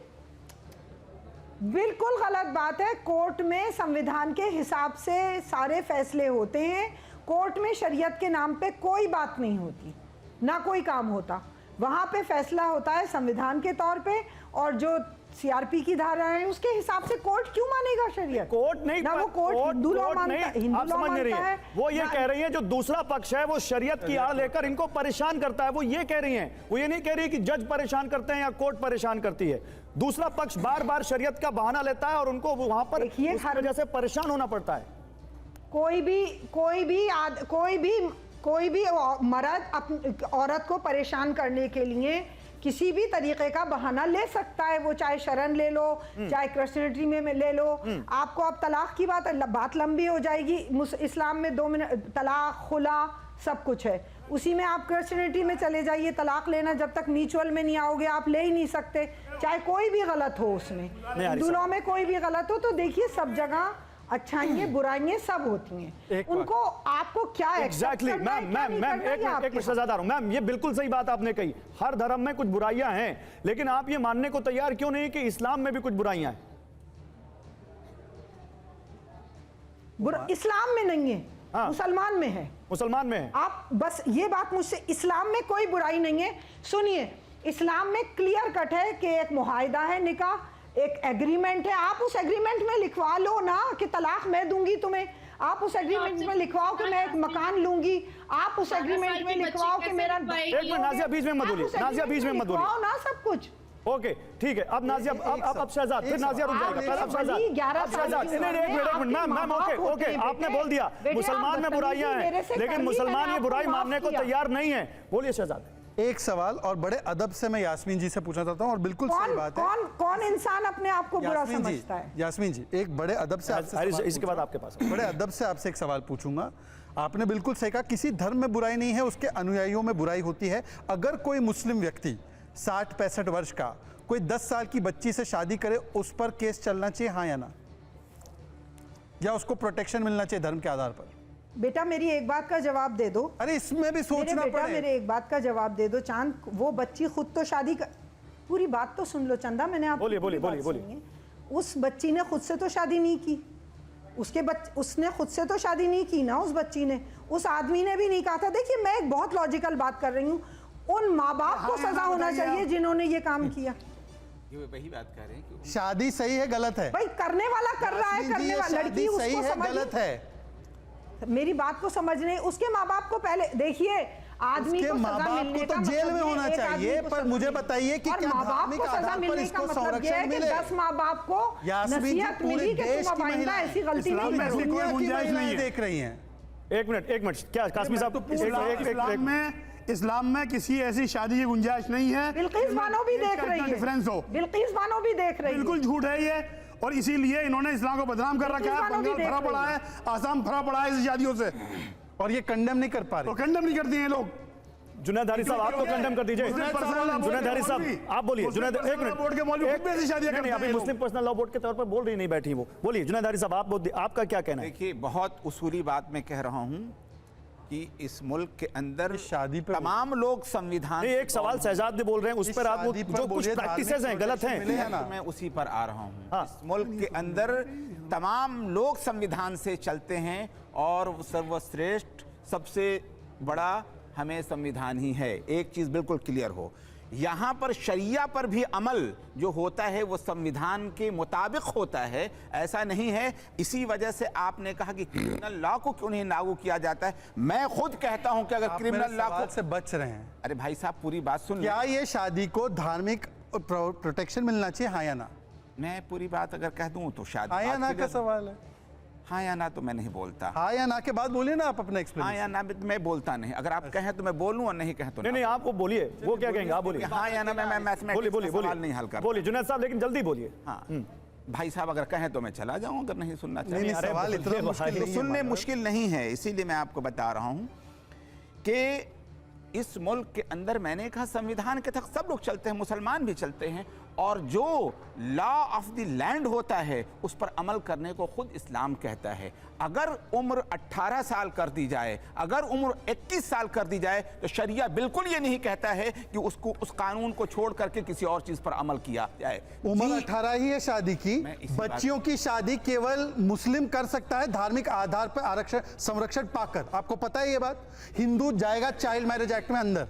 S7: बिल्कुल गलत बात है। कोर्ट में संविधान के हिसाब से सारे फैसले होते हैं, कोर्ट में शरीयत के नाम पे कोई बात नहीं होती, ना कोई काम होता। वहां पे फैसला होता है संविधान के तौर पे, और जो सीआरपी की धारा है उसके हिसाब से कोर्ट क्यों मानेगा शरीयत?
S1: कोर्ट नहीं
S7: ना वो कोर्ट हिंदू लॉ मानता है,
S1: आप समझ नहीं रही है। वो ये कह रही है जो दूसरा पक्ष है वो शरीयत की आड़ लेकर इनको परेशान करता है, वो ये कह रही हैं। वो ये नहीं कह रही कि जज परेशान करते हैं या कोर्ट परेशान करती है। दूसरा पक्ष बार बार शरीयत का बहाना लेता है और उनको वहां पर उस वजह से परेशान होना पड़ता है।
S7: कोई भी मर्द औरत को परेशान करने के लिए किसी भी तरीके का बहाना ले सकता है, वो चाहे शरण ले लो, चाहे क्रिश्चियनिटी में ले लो। आपको अब तलाक की बात लंबी हो जाएगी। इस्लाम में 2 मिनट तलाक खुला सब कुछ है। उसी में आप क्रिश्चियनिटी में चले जाइए, तलाक लेना जब तक म्यूचुअल में नहीं आओगे आप ले ही नहीं सकते, चाहे कोई भी गलत हो उसमें, हिंदू लॉ में कोई भी गलत हो। तो देखिए सब जगह अच्छाइयाँ बुराइयाँ सब होती हैं, उनको आपको क्या
S1: एग्जैक्टली मैम एक मिनट से ज्यादा मैम, ये बिल्कुल सही बात आपने कही, हर धर्म में कुछ बुराइयां हैं, लेकिन आप ये मानने को तैयार क्यों नहीं कि इस्लाम में भी कुछ बुराइयां हैं?
S7: इस्लाम में नहीं है, हाँ, मुसलमान में है।
S1: मुसलमान में है।
S7: आप बस ये बात मुझसे, इस्लाम में कोई बुराई नहीं है। सुनिए, इस्लाम में क्लियर कट है कि एक मुआहिदा है, निकाह, एक एग्रीमेंट है, आप उस एग्रीमेंट में लिखवा लो ना कि तलाक मैं दूंगी तुम्हें, आप उस एग्रीमेंट में लिखवाओ कि मैं एक मकान लूंगी, आप उस एग्रीमेंट में लिखवाओ कि मेरा,
S1: एक मिनट नाजिया बीच में मत बोलिए, नाजिया बीच में मत बोलिए
S7: ना, सब कुछ
S1: ओके ठीक है। अब नाजिया, अब शहजाद, फिर नाजिया रुक जाएगा, अब शहजाद, एक मिनट मैम ओके आपने बोल दिया मुसलमान में बुराइयां हैं, लेकिन मुसलमान ये बुराई मानने को तैयार नहीं है। बोलिए शहजाद।
S9: एक सवाल और बड़े अदब से मैं यास्मीन जी से पूछना चाहता हूं, और बिल्कुल सही बात है,
S7: कौन इंसान अपने आप को बुरा समझता है?
S9: यास्मीन जी, एक बड़े अदब से आपसे,
S1: इसके बाद आपके पास
S9: बड़े अदब से आपसे एक सवाल पूछूंगा। आपने बिल्कुल सही कहा, किसी धर्म में बुराई नहीं है, उसके अनुयायियों में बुराई होती है। अगर कोई मुस्लिम व्यक्ति 60-65 वर्ष का कोई 10 साल की बच्ची से शादी करे, उस पर केस चलना चाहिए, हाँ या ना? या उसको प्रोटेक्शन मिलना चाहिए धर्म के आधार पर?
S7: बेटा मेरी एक बात का जवाब दे दो।
S9: अरे इसमें भी सोचना पड़े।
S7: मेरे एक बात का जवाब दे दो चांद, वो बच्ची खुद तो शादी कर, पूरी बात तो सुन लो चंदा, मैंने आपको बोलिए। उस बच्ची ने खुद से तो शादी नहीं की, उसने खुद से तो शादी नहीं की ना, उस बच्ची ने, उस आदमी ने भी नहीं कहा था। देखिए मैं एक बहुत लॉजिकल बात कर रही हूँ, उन माँ बाप को सजा होना चाहिए जिन्होंने ये काम किया।
S10: वही बात कर रहे हैं,
S9: शादी सही है गलत है?
S7: भाई करने वाला कर रहा है, करने वाला लड़की
S9: सही है गलत है?
S7: मेरी बात को समझने, उसके माँ बाप को पहले देखिए, आदमी को सजा मिलने का
S9: तो जेल में होना चाहिए, पर मुझे बताइए कि क्या
S7: माँ बाप को सजा मिलने का मतलब यह है कि 10 माँ बाप को नसीहत मिली कि तुम अब ऐसी गलती नहीं करोगे।
S9: देख रही हैं।
S1: एक मिनट क्या कासमी साहब,
S12: इस्लाम में किसी ऐसी शादी की गुंजाइश नहीं है।
S7: बिल्किस बानो भी देख रही है,
S12: डिफरेंस हो,
S7: बिल्किस बानो भी देख रही है,
S12: बिल्कुल झूठ है ये, और इसीलिए इन्होंने इस्लाम को बदनाम कर रखा है। बंगाल भरा पड़ा है, आसाम भरा पड़ा है इस शादियों से,
S9: और ये कंडेम नहीं कर पा रहे,
S12: तो कंडेम नहीं करते हैं लोग।
S1: जुनैद हारी साहब आप तो कंडेम कर दीजिए। जुनैद हारी साहब आप बोलिए। जुनैद एक मिनट, अभी मुस्लिम पर्सनल लॉ बोर्ड के तौर पर बोल रही नहीं बैठी वो, बोलिए जुनैद हारी साहब आपका क्या कहना है?
S10: देखिए बहुत उसूली बात मैं कह रहा हूँ कि इस मुल्क के अंदर
S9: शादी पे
S10: तमाम लोग संविधान,
S1: एक सवाल शहजाद ने बोल रहे हैं उस पर आप जो कुछ प्रैक्टिसेस हैं गलत हैं,
S10: मैं उसी पर आ रहा हूँ। इस मुल्क के अंदर तमाम लोग संविधान से चलते हैं, और सर्वश्रेष्ठ सबसे बड़ा हमें संविधान ही है। एक चीज बिल्कुल क्लियर हो, यहाँ पर शरिया पर भी अमल जो होता है वो संविधान के मुताबिक होता है, ऐसा नहीं है। इसी वजह से आपने कहा कि क्रिमिनल लॉ को क्यों नहीं लागू किया जाता है। मैं खुद कहता हूं कि अगर क्रिमिनल लॉ
S9: से बच रहे हैं,
S10: अरे भाई साहब पूरी बात सुन,
S9: क्या ये शादी को धार्मिक प्रोटेक्शन मिलना चाहिए, हाँ या ना?
S10: मैं पूरी बात अगर कह दूं तो शादी,
S9: हाँ या ना का सवाल है।
S10: हाँ या ना तो मैं नहीं बोलता,
S9: हाँ या ना के बाद बोलिए ना आप अपना एक्सप्लेनेशन।
S10: हाँ या ना मैं बोलता नहीं, अगर आप कहें तो मैं बोलूं और नहीं कहें तो
S1: नहीं, आप वो बोलिए, वो क्या कहेंगे आप बोलिए।
S10: हाँ या ना मैं मैथमेटिक्स सवाल नहीं हल करता।
S1: बोलिए जुनैद साहब, लेकिन जल्दी बोलिए।
S10: हाँ भाई साहब अगर कहें तो मैं चला जाऊं, अगर नहीं सुनना
S9: चाहिए। सवाल इतना मुश्किल
S10: तो सुनने मुश्किल नहीं है, इसीलिए मैं आपको बता रहा हूं कि इस मुल्क के अंदर मैंने कहा संविधान के तहत सब लोग चलते हैं, मुसलमान भी चलते हैं, और जो लॉ ऑफ द लैंड होता है उस पर अमल करने को खुद इस्लाम कहता है। अगर उम्र 18 साल कर दी जाए, अगर उम्र 21 साल कर दी जाए, तो शरिया बिल्कुल ये नहीं कहता है कि उसको उस कानून को छोड़ करके किसी और चीज पर अमल किया जाए।
S9: उम्र 18 ही है शादी की, बच्चियों की शादी केवल मुस्लिम कर सकता है धार्मिक आधार पर आरक्षण संरक्षण पाकर। आपको पता है ये बात? हिंदू जाएगा चाइल्ड मैरिज एक्ट में अंदर।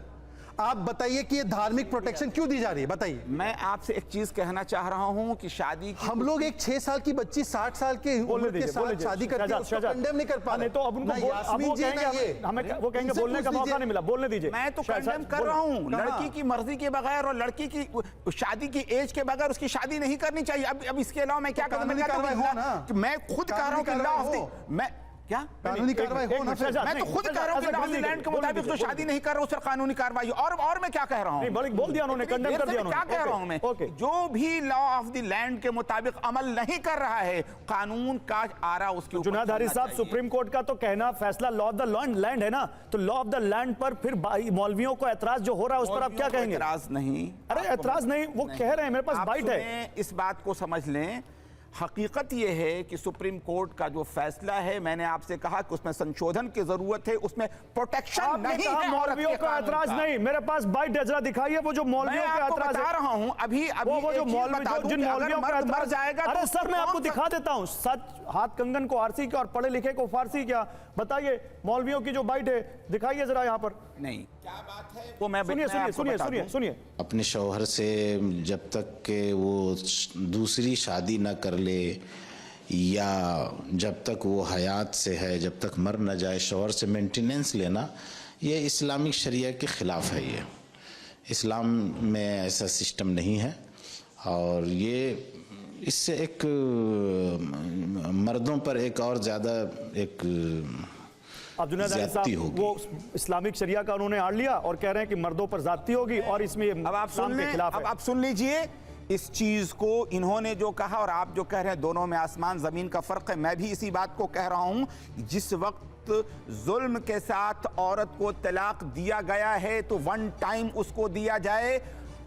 S9: आप बताइए कि ये धार्मिक प्रोटेक्शन क्यों दी जा रही है, बताइए।
S10: मैं आपसे एक चीज कहना चाह रहा हूं कि शादी
S9: हम लोग एक 6 साल की बच्ची 60 साल के उम्र के साथ शादी करते हैं, उसको कंडेम नहीं कर पा रहे।
S1: तो अब उनको हमें वो कहेंगे बोलने का मौका नहीं मिला, बोलने दीजिए।
S10: मैं तो कंडेम कर रहा हूं, लड़की की मर्जी के बगैर और लड़की की शादी की एज के बगैर उसकी शादी नहीं करनी चाहिए। अब इसके अलावा मैं क्या करूं? मैं खुद कह रहा हूं कि लॉ ऑफ द, मैं क्या
S9: कानूनी कार्रवाई हो ना?
S10: मैं तो खुद कह रहा हूँ कि लॉ ऑफ द लैंड के मुताबिक तो शादी नहीं कर रहा हूँ, सर कानूनी कार्रवाई। और मैं क्या कह रहा हूँ,
S1: बोल दिया उन्होंने, कंडेम कर दिया उन्होंने।
S10: क्या कह रहा हूँ मैं, जो भी लॉ ऑफ द लैंड के मुताबिक अमल नहीं कर रहा है, कानून का आरा उसके ऊपर।
S1: जुनायद हारिस साहब, सुप्रीम कोर्ट का तो कहना फैसला लॉ ऑफ द लैंड है ना, तो लॉ ऑफ द लैंड पर फिर मौलवियों को एतराज जो हो रहा है उस पर आप क्या कहेंगे?
S10: एतराज नहीं,
S1: अरे एतराज नहीं, वो कह रहे हैं मेरे पास बाइट है।
S10: इस बात को समझ लें, हकीकत यह है कि सुप्रीम कोर्ट का जो फैसला है, मैंने आपसे कहा कि उसमें संशोधन की जरूरत है, उसमें प्रोटेक्शन नहीं है।
S1: मौलवियों का एतराज नहीं, मेरे पास बाइट है, जरा दिखाइए वो जो मौलवियों का एतराज
S10: बता रहा हूं। अभी
S1: वो जो मौलवी जिन मौलवियों का एतराज
S10: जाएगा।
S1: अरे सर मैं आपको दिखा देता हूं, सच हाथ कंगन को आरसी क्या और पढ़े लिखे को फारसी क्या, बताइए मौलवियों की जो बाइट है दिखाइए जरा यहाँ पर।
S10: नहीं क्या बात है वो, मैं
S1: सुनिए।
S14: अपने शौहर से जब तक के वो दूसरी शादी न कर ले या जब तक वो हयात से है, जब तक मर न जाए, शौहर से मेंटेनेंस लेना, ये इस्लामिक शरिया के ख़िलाफ़ है। ये इस्लाम में ऐसा सिस्टम नहीं है और ये इससे एक मर्दों पर एक और ज़्यादा एक
S1: अब जुनैद हारिस साहब वो इस्लामिक शरिया का उन्होंने आड़ लिया और कह रहे हैं कि मर्दों पर जाती होगी और इसमें
S10: अब आप सुन लीजिए इस चीज को, इन्होंने जो कहा और आप जो कह रहे हैं, दोनों में आसमान जमीन का फर्क है। मैं भी इसी बात को कह रहा हूं, जिस वक्त जुल्म के साथ औरत को तलाक दिया गया है तो वन टाइम उसको दिया जाए,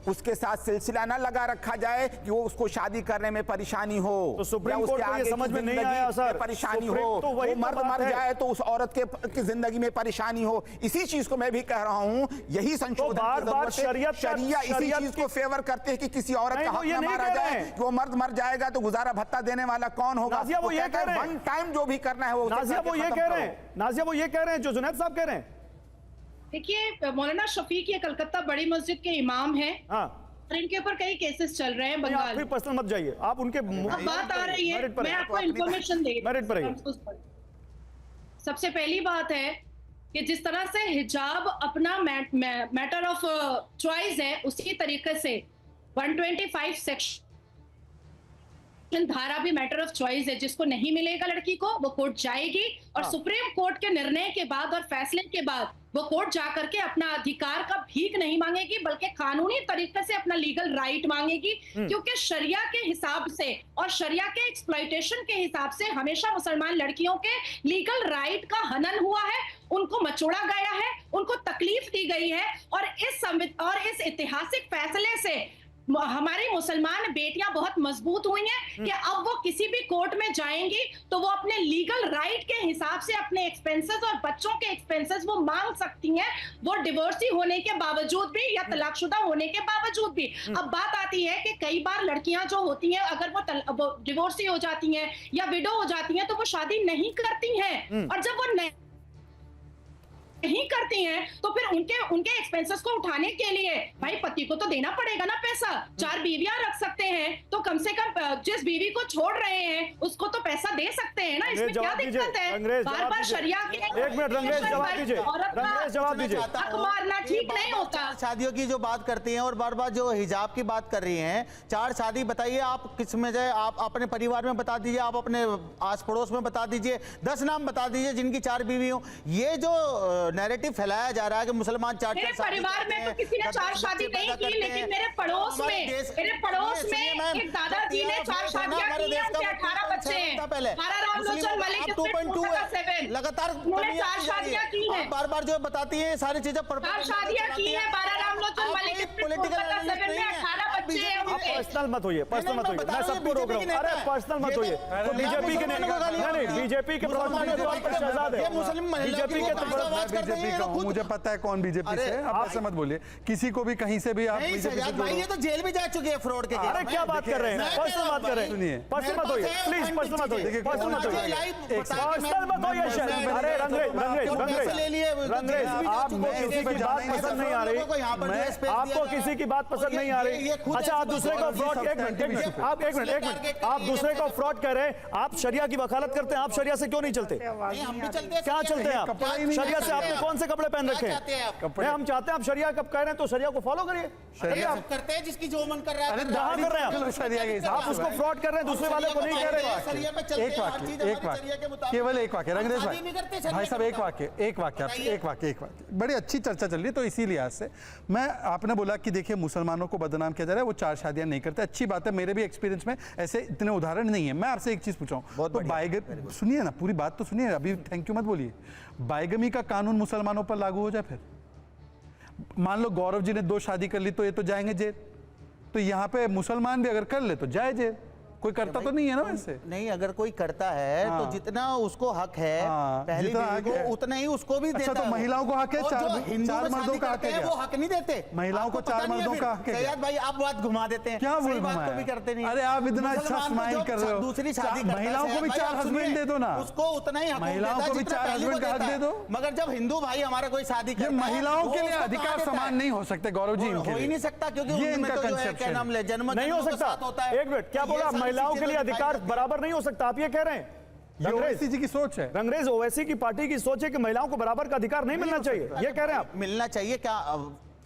S10: उसके साथ सिलसिला ना लगा रखा जाए कि वो उसको शादी करने में परेशानी हो,
S1: तो सुप्रीम कोर्ट को ये समझ में नहीं आया सर,
S10: परेशानी हो, तो वो मर जाए तो उस औरत की जिंदगी में परेशानी हो। इसी चीज को मैं भी कह रहा हूं, यही संशोधन की जरूरत है। शरिया इसी चीज को फेवर करते हैं कि किसी औरत का हक न मारा जाए, वो मर्द मर जाएगा तो गुजारा भत्ता देने वाला कौन होगा?
S1: वो ये कह रहे हैं
S10: वन टाइम जो भी करना है वो
S1: नाजिया वो ये कह रहे हैं जो जुनैद साहब कह रहे हैं।
S11: देखिए मौलाना शफीक ये कलकत्ता बड़ी मस्जिद के इमाम हैं और इनके ऊपर कई केसेस चल रहे हैं बंगाल में।
S1: पर्सनल मत जाइए आप, उनके
S11: अब बात आ रही है, मैं आपको इंफॉर्मेशन दे रही हूं। सबसे पहली बात है कि जिस तरह से हिजाब अपना मैटर ऑफ चॉइस है, उसी तरीके से 125 सेक्शन धारा भी मैटर ऑफ चॉइस है। जिसको नहीं मिलेगा लड़की को वो कोर्ट जाएगी और सुप्रीम कोर्ट के निर्णय के बाद और फैसले के बाद वो कोर्ट जाकर के अपना अधिकार का भीख नहीं मांगेगी बल्कि कानूनी तरीके से अपना लीगल राइट मांगेगी, क्योंकि शरिया के हिसाब से और शरिया के एक्सप्लॉयटेशन के हिसाब से हमेशा मुसलमान लड़कियों के लीगल राइट का हनन हुआ है, उनको मचोड़ा गया है, उनको तकलीफ दी गई है। और इस ऐतिहासिक फैसले से हमारी मुसलमान बेटियां बहुत मजबूत हुई हैं कि अब वो किसी भी कोर्ट में जाएंगी तो वो अपने लीगल राइट के हिसाब से अपने एक्सपेंसेस और बच्चों के एक्सपेंसेस वो मांग सकती हैं, वो डिवोर्सी होने के बावजूद भी या तलाकशुदा होने के बावजूद भी। अब बात आती है कि कई बार लड़कियां जो होती हैं अगर वो डिवोर्सी हो जाती हैं या विडो हो जाती हैं तो वो शादी नहीं करती हैं, और जब वो नहीं करती हैं तो फिर उनके एक्सपेंसेस को उठाने के लिए भाई पति को तो देना पड़ेगा ना पैसा। 4 बीवियां रख सकते हैं तो कम से कम जिस बीवी को छोड़ रहे हैं उसको तो पैसा दे सकते हैं ना, इसमें क्या दिक्कत है? बार बार शरिया के
S1: एक मिनट रंगरेज जवाब दीजिए।
S11: हक मारना ठीक नहीं होता।
S8: शादियों की जो बात करती हैं और बार बार जो हिजाब की बात कर रही हैं, 4 शादी बताइए आप किस में जाए, आप अपने परिवार में बता दीजिए, आप अपने आस पड़ोस में बता दीजिए, 10 नाम बता दीजिए जिनकी 4 बीवी हो। ये जो नैरेटिव फैलाया जा रहा है कि मुसलमान 4
S11: परिवार में तो किसी ने 4 शादी नहीं की, लेकिन मेरे पड़ोस में एक दादाजी ने 4 शादियां की हैं, उनके 18 बच्चे हैं।
S8: लगातार
S11: 4 शादियां की हैं,
S8: बार बार जो बताती है सारी चीजें
S11: 4 शादियां की हैं।
S1: पर्सनल मत होइए, मैं सबको रोक रहा हूं। अरे पर्सनल मत होइए, बीजेपी के नहीं, बीजेपी के शहजाद है, बीजेपी के
S9: मुझे पता है कौन बीजेपी से, आप ऐसे मत बोलिए, किसी को भी कहीं से भी आप
S8: भाई ये तो जेल भी जा चुके हैं फ्रॉड के।
S1: अरे क्या बात कर रहे हैं, पर्सनल बात कर रहे हैं, सुनिए पर्सनल मत होइए प्लीज, पर्सनल मत होइए, पर्सनल मत होइए। अरे रंगरेज आपको किसी की बात पसंद नहीं आ रही, आपको किसी की बात पसंद नहीं आ रही। अच्छा आप दूसरे को फ्रॉड, एक मिनट, आप दूसरे को फ्रॉड कह रहे हैं, आप शरिया की वकालत करते हैं, आप शरिया से क्यों नहीं चलते?
S8: हम भी चलते हैं।
S1: क्या चलते हैं आप? शरिया से आपने कौन से कपड़े पहन रखे हैं? हम चाहते हैं आप शरिया कब कह रहे हैं तो शरिया को फॉलो करिए।
S8: शरिया आप करते हैं जिसकी जो मन कर रहा है।
S1: कहाँ कर रहे हैं आप? उसको फ्रॉड कर रहे हैं, दूसरे वाले को नहीं कह रहे।
S9: एक वाक्य, केवल एक वाक्य, रंगरेज भाई साहब, एक वाक्य। बड़ी अच्छी चर्चा चल रही है, तो इसी लिहाज से मैं, आपने बोला कि देखिए मुसलमानों को बदनाम किया जा रहा है, वो 4 शादियां नहीं करते, अच्छी बात है, मेरे भी एक्सपीरियंस में ऐसे इतने उदाहरण नहीं है। मैं आपसे एक चीज पूछा हूं, तो सुनिए ना, पूरी बात तो सुनिए, अभी थैंक यू मत बोलिए। बाइगमी का कानून मुसलमानों पर लागू हो जाए, फिर मान लो गौरव जी ने 2 शादी कर ली तो ये तो जाएंगे जेल, तो यहाँ पे मुसलमान भी अगर कर ले तो जाए जेल, कोई करता तो नहीं है ना वैसे।
S8: नहीं, अगर कोई करता है तो जितना उसको हक है पहली बीवी को, उतना ही उसको भी देता है।
S9: तो महिलाओं को हक है, 4 मर्दों का हक है,
S8: वो हक नहीं देते
S9: महिलाओं को, 4 मर्दों का हक है।
S8: सैयद भाई आप बात घुमा देते हैं,
S9: क्या
S8: सही बात को भी करते नहीं।
S9: अरे आप इतना अच्छा स्माइल कर रहे हो,
S8: दूसरी शादी
S9: महिलाओं को भी 4 हस्बैंड दे दो ना,
S8: उसको उतना ही
S9: महिलाओं को भी 4 हस्बैंड का हक दे दो।
S8: मगर जब हिंदू भाई हमारा कोई शादी करता है,
S9: महिलाओं के लिए अधिकार समान नहीं हो सकते गौरव जी,
S8: हो ही नहीं सकता, क्योंकि
S9: ये इनका
S8: क्या नाम ले, जन्म
S1: नहीं हो सकता। एक मिनट, क्या बोला? महिलाओं के लिए अधिकार बराबर नहीं हो सकता, आप ये कह रहे हैं?
S9: ओवैसी जी की सोच है,
S1: रंगरेज ओवैसी की पार्टी की सोच है कि महिलाओं को बराबर का अधिकार नहीं मिलना चाहिए, ये कह रहे हैं आप?
S8: मिलना चाहिए। क्या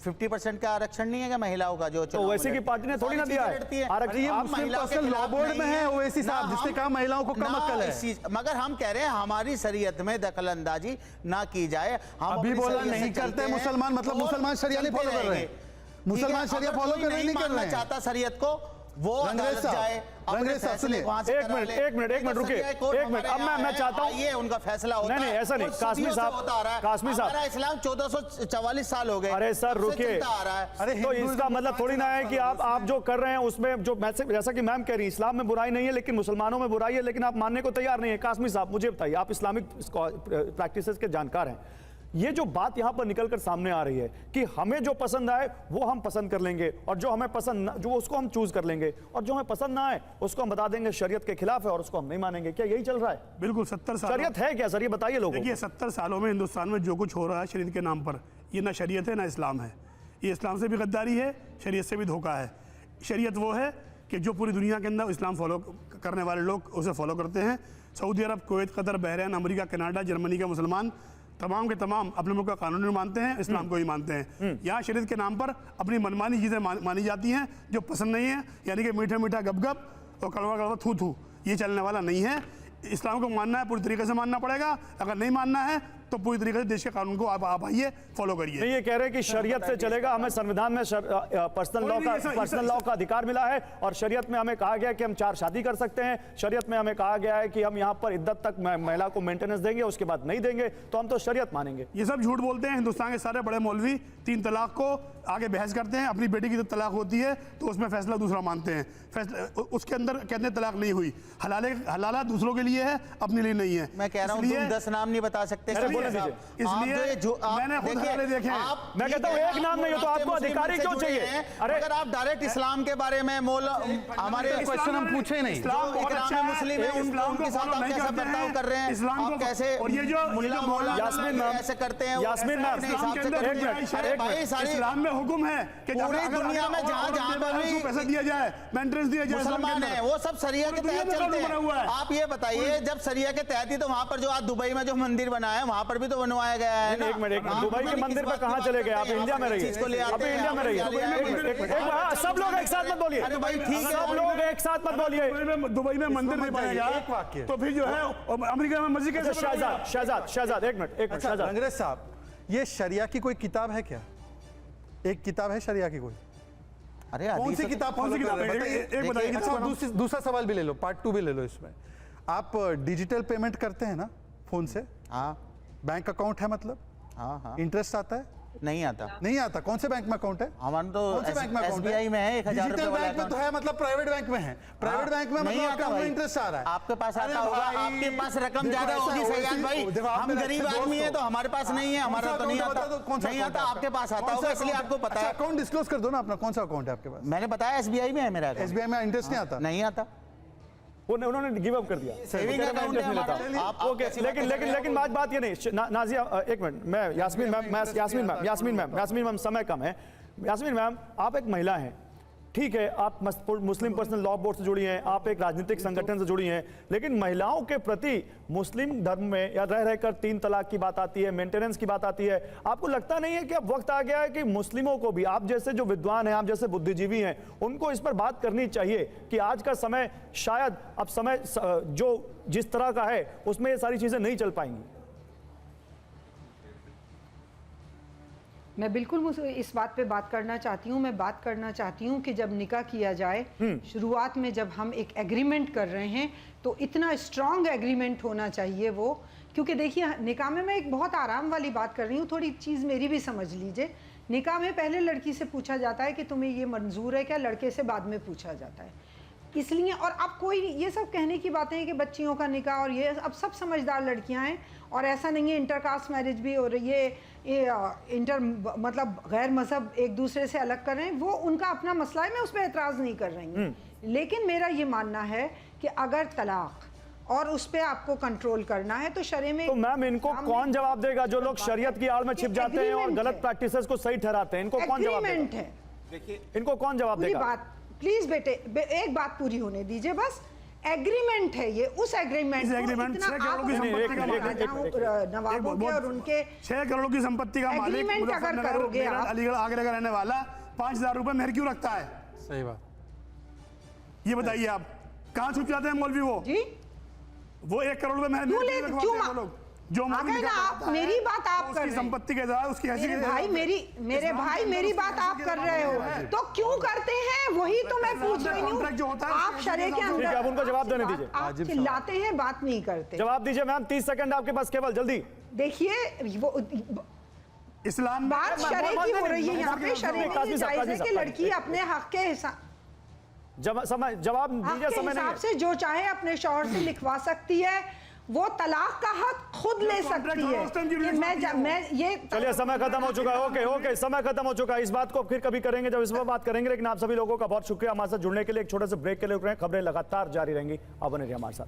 S8: 50% का आरक्षण नहीं है क्या महिलाओं का? जो
S1: ओवैसी की पार्टी ने थोड़ी ना दिया है
S9: आरक्षण। ये मुस्लिम पर्सनल लॉ बोर्ड में है ओवैसी साहब, जिसने कहा महिलाओं को कम अक्ल है।
S8: मगर हम कह रहे हैं हमारी शरीयत में दखलंदाजी ना की जाए। हम
S9: अभी बोला नहीं करते मुसलमान, मतलब मुसलमान शरिया नहीं फॉलो कर रहे हैं, मुसलमान शरिया फॉलो कर नहीं कर रहे हैं।
S8: चाहता शरीयत को वो
S9: रंगरेज साहब,
S1: एक मिनट रुकिए, एक मिनट। अब मैं चाहता हूं
S8: ये उनका फैसला होता है।
S1: नहीं ऐसा नहीं, कासमी साहब,
S8: हमारा इस्लाम 1444 साल हो गए।
S1: अरे सर रुकिए, तो इसका मतलब थोड़ी ना है कि आप जो कर रहे हैं उसमें जो, जैसा कि मैम कह रही है, इस्लाम में बुराई नहीं है लेकिन मुसलमानों में बुराई है, लेकिन आप मानने को तैयार नहीं है। कासमी साहब मुझे बताइए, आप इस्लामिक प्रैक्टिसेस के जानकार हैं, ये जो बात यहां पर निकलकर सामने आ रही है कि हमें जो पसंद आए वो हम पसंद कर लेंगे, और जो हमें पसंद जो उसको हम चूज कर लेंगे, और जो हमें पसंद ना आए उसको हम बता देंगे शरीयत के खिलाफ है और उसको हम नहीं मानेंगे। क्या यही चल रहा है?
S12: बिल्कुल, 70 साल
S1: शरीयत है क्या सर, ये बताइए लोगों।
S12: देखिए 70 सालों में हिंदुस्तान में जो कुछ हो रहा है शरीयत के नाम पर, ये ना शरीयत है ना इस्लाम है। ये इस्लाम से भी गद्दारी है, शरीयत से भी धोखा है। शरीयत वो है कि जो पूरी दुनिया के अंदर इस्लाम फॉलो करने वाले लोग उसे फॉलो करते हैं। Saudi Arab, Kuwait, Qatar, Bahrain, America, Canada, Germany के मुसलमान तमाम के तमाम अपने मुल्क का कानून नहीं मानते हैं, इस्लाम को ही मानते हैं। यहाँ शरीयत के नाम पर अपनी मनमानी चीज़ें मानी जाती हैं जो पसंद नहीं है, यानी कि मीठा मीठा गप गप और कड़वा कड़वा थू थू, ये चलने वाला नहीं है। इस्लाम को मानना है, पूरी तरीके से मानना पड़ेगा। अगर नहीं मानना है तो पूरी तरीके से देश के कानून को आप आइए फॉलो करिए।
S1: नहीं, ये कह रहे हैं कि शरीयत से चलेगा, हमें संविधान में पर्सनल लॉ का अधिकार मिला है, और शरीयत में हमें कहा गया है कि हम 4 शादी कर सकते हैं। शरीयत में हमें कहा गया है कि हम यहाँ पर इद्दत तक महिला को मेंटेनेंस देंगे, उसके बाद नहीं देंगे, तो हम तो शरीयत मानेंगे।
S12: ये सब झूठ बोलते हैं। हिंदुस्तान के सारे बड़े मौलवी 3 तलाक को आगे बहस करते हैं। अपनी बेटी की जब तलाक होती है तो उसमें फैसला दूसरा मानते हैं, फैसला उसके अंदर कहते हैं तलाक नहीं हुई। हलाला दूसरों के लिए है, अपने लिए नहीं है।
S8: मैं कह रहा हूँ तुम 10 नाम नहीं बता सकते,
S12: मैंने खुद हवाले देखे।
S1: मैं कहता हूँ एक नाम नहीं हो तो आपको अधिकारी क्यों चाहिए?
S8: अरे अगर आप डायरेक्ट इस्लाम के बारे में हमारे
S9: क्वेश्चन हम पूछे नहीं,
S8: इकराम मुस्लिम है उनके साथ आप कैसे बर्ताव कर रहे हैं, आप कैसे मुल्ला मौला ऐसे करते हैं,
S1: यास्मीन मैम,
S12: इस्लाम में हुक्म है कि
S8: पूरी दुनिया में जहाँ पर भी
S12: पैसा दिया जाए, मेंटेनेंस दिया जाए,
S8: मुसलमान है वो सब शरिया के तहत चलते हैं। आप ये बताइए, जब शरिया के तहत ही तो वहाँ पर जो आज दुबई में जो मंदिर बना है वहाँ पर भी तो बनवाया गया है ना।
S1: एक मिनट, दुबई के मंदिर पर कहाँ चले गए आप? इंडिया में रहिए, अभी इंडिया में रहिए। सब लोग एक साथ मत बोलिए, सब लोग एक साथ मत बोलिए।
S12: दुबई में मंदिर नहीं पाएगा तो फिर जो है अमेरिका में मस्जिद कैसे?
S1: शहजाद एक मिनट।
S9: रंगरेज साहब, ये शरिया की कोई किताब है क्या? एक किताब है शरिया की कोई?
S8: अरे
S9: कौन सी किताब? दूसरा सवाल भी ले लो, पार्ट 2 भी ले लो। इसमें आप डिजिटल पेमेंट करते हैं ना फोन से?
S8: हाँ।
S9: बैंक अकाउंट है मतलब?
S8: हाँ।
S9: इंटरेस्ट आता है?
S8: नहीं आता।
S9: नहीं आता। कौन से बैंक में अकाउंट है?
S8: हमारा तो SBI में है, 1000 रुपए वाला
S9: बैंक में तो है, मतलब प्राइवेट बैंक में है। प्राइवेट बैंक में मतलब अकाउंट में इंटरेस्ट आ रहा है।
S8: आपके पास आता होगा, आपके पास रकम ज्यादा होगी सैयद भाई, हम गरीब आदमी है तो हमारे पास नहीं है, हमारा तो नहीं आता। नहीं आता, आपके पास आता होगा, इसलिए आपको पता है।
S9: अकाउंट डिस्क्लोज कर दो ना अपना, कौन सा अकाउंट है आपके पास?
S8: मैंने बताया SBI में है मेरा।
S9: SBI में इंटरेस्ट नहीं आता?
S8: नहीं आता,
S1: उन्होंने गिव अप कर दिया,
S8: सेविंग अकाउंट है हमारा।
S1: ओके, लेकिन बात ये नहीं। नाजिया एक मिनट, मैं यास्मीन मैम समय कम है। यास्मीन मैम, आप एक महिला हैं, ठीक है, आप मुस्लिम पर्सनल लॉ बोर्ड से जुड़ी हैं, आप एक राजनीतिक संगठन से जुड़ी हैं, लेकिन महिलाओं के प्रति मुस्लिम धर्म में या रह रहकर 3 तलाक की बात आती है, मेंटेनेंस की बात आती है। आपको लगता नहीं है कि अब वक्त आ गया है कि मुस्लिमों को भी, आप जैसे जो विद्वान हैं, आप जैसे बुद्धिजीवी हैं, उनको इस पर बात करनी चाहिए कि आज का समय शायद अब समय जो जिस तरह का है उसमें ये सारी चीजें नहीं चल पाएंगी?
S7: मैं बिल्कुल इस बात पे बात करना चाहती हूँ। मैं बात करना चाहती हूँ कि जब निकाह किया जाए, शुरुआत में जब हम एक एग्रीमेंट कर रहे हैं तो इतना स्ट्रॉन्ग एग्रीमेंट होना चाहिए वो, क्योंकि देखिए निकाह में मैं एक बहुत आराम वाली बात कर रही हूँ, थोड़ी चीज़ मेरी भी समझ लीजिए। निकाह में पहले लड़की से पूछा जाता है कि तुम्हें ये मंजूर है क्या, लड़के से बाद में पूछा जाता है। इसलिए, और अब कोई ये सब कहने की बातें हैं कि बच्चियों का निकाह और ये, अब सब समझदार लड़कियां हैं और ऐसा नहीं है इंटरकास्ट मैरिज भी हो रही है, इंटर मतलब गैर मजहब एक दूसरे से अलग कर रहे हैं, वो उनका अपना मसला है, मैं उस पर एतराज़ नहीं कर रही हूँ। लेकिन मेरा ये मानना है कि अगर तलाक और उस पर आपको कंट्रोल करना है तो शरीय में,
S1: तो मैम इनको कौन जवाब देगा जो लोग शरीयत की आड़ में छिप जाते हैं और गलत प्रैक्टिसेस को सही ठहराते हैं? इनको कौन जवाब देगा?
S10: देखिए,
S1: इनको कौन जवाब देगा?
S7: प्लीज बेटे एक बात पूरी होने दीजिए, बस एग्रीमेंट है ये, उस एग्रीमेंट नवाबों के और उनके
S12: 6 करोड़ की संपत्ति का मालिक मुजफ्फरनगर अलीगढ़ आगरा का रहने वाला 5000 रुपए मेहर क्यों रखता है?
S9: सही बात,
S12: ये बताइए आप, कहाँ छुप जाते हैं मौलवी? वो 1 करोड़ रुपए मेहर क्यों? जो
S7: आप मेरी बात आप कर रहे हैं,
S12: संपत्ति के द्वारा उसकी
S7: मेरे भाई मेरी बात आप कर रहे हो, तो क्यों करते हैं? वही तो मैं पूछ रही हूँ। आप शरीय के अंदर,
S1: आप उनको जवाब देने दीजिए।
S7: आप चिल्लाते हैं, बात नहीं करते।
S1: जवाब दीजिए मैम, 30 सेकंड आपके पास केवल, जल्दी।
S7: देखिए वो
S12: इस्लाम
S7: बात शरीय की हो रही है यहाँ पे, शरीय में ये जायज है कि लड़की अपने हक के हिसाब
S1: जवाब दीजिए, समय
S7: हिसाब से जो चाहे अपने शौहर से लिखवा सकती है, वो तलाक का हक खुद ले सकती है। मैं ये
S1: चलिए, समय खत्म हो चुका है। ओके, समय खत्म हो चुका है। इस बात को फिर कभी करेंगे जब इस पर बात करेंगे, लेकिन आप सभी लोगों का बहुत शुक्रिया हमारे साथ जुड़ने के लिए। एक छोटे से ब्रेक के लिए रुक रहे हैं, खबरें लगातार जारी रहेंगी, आप बने रहिए हमारे साथ।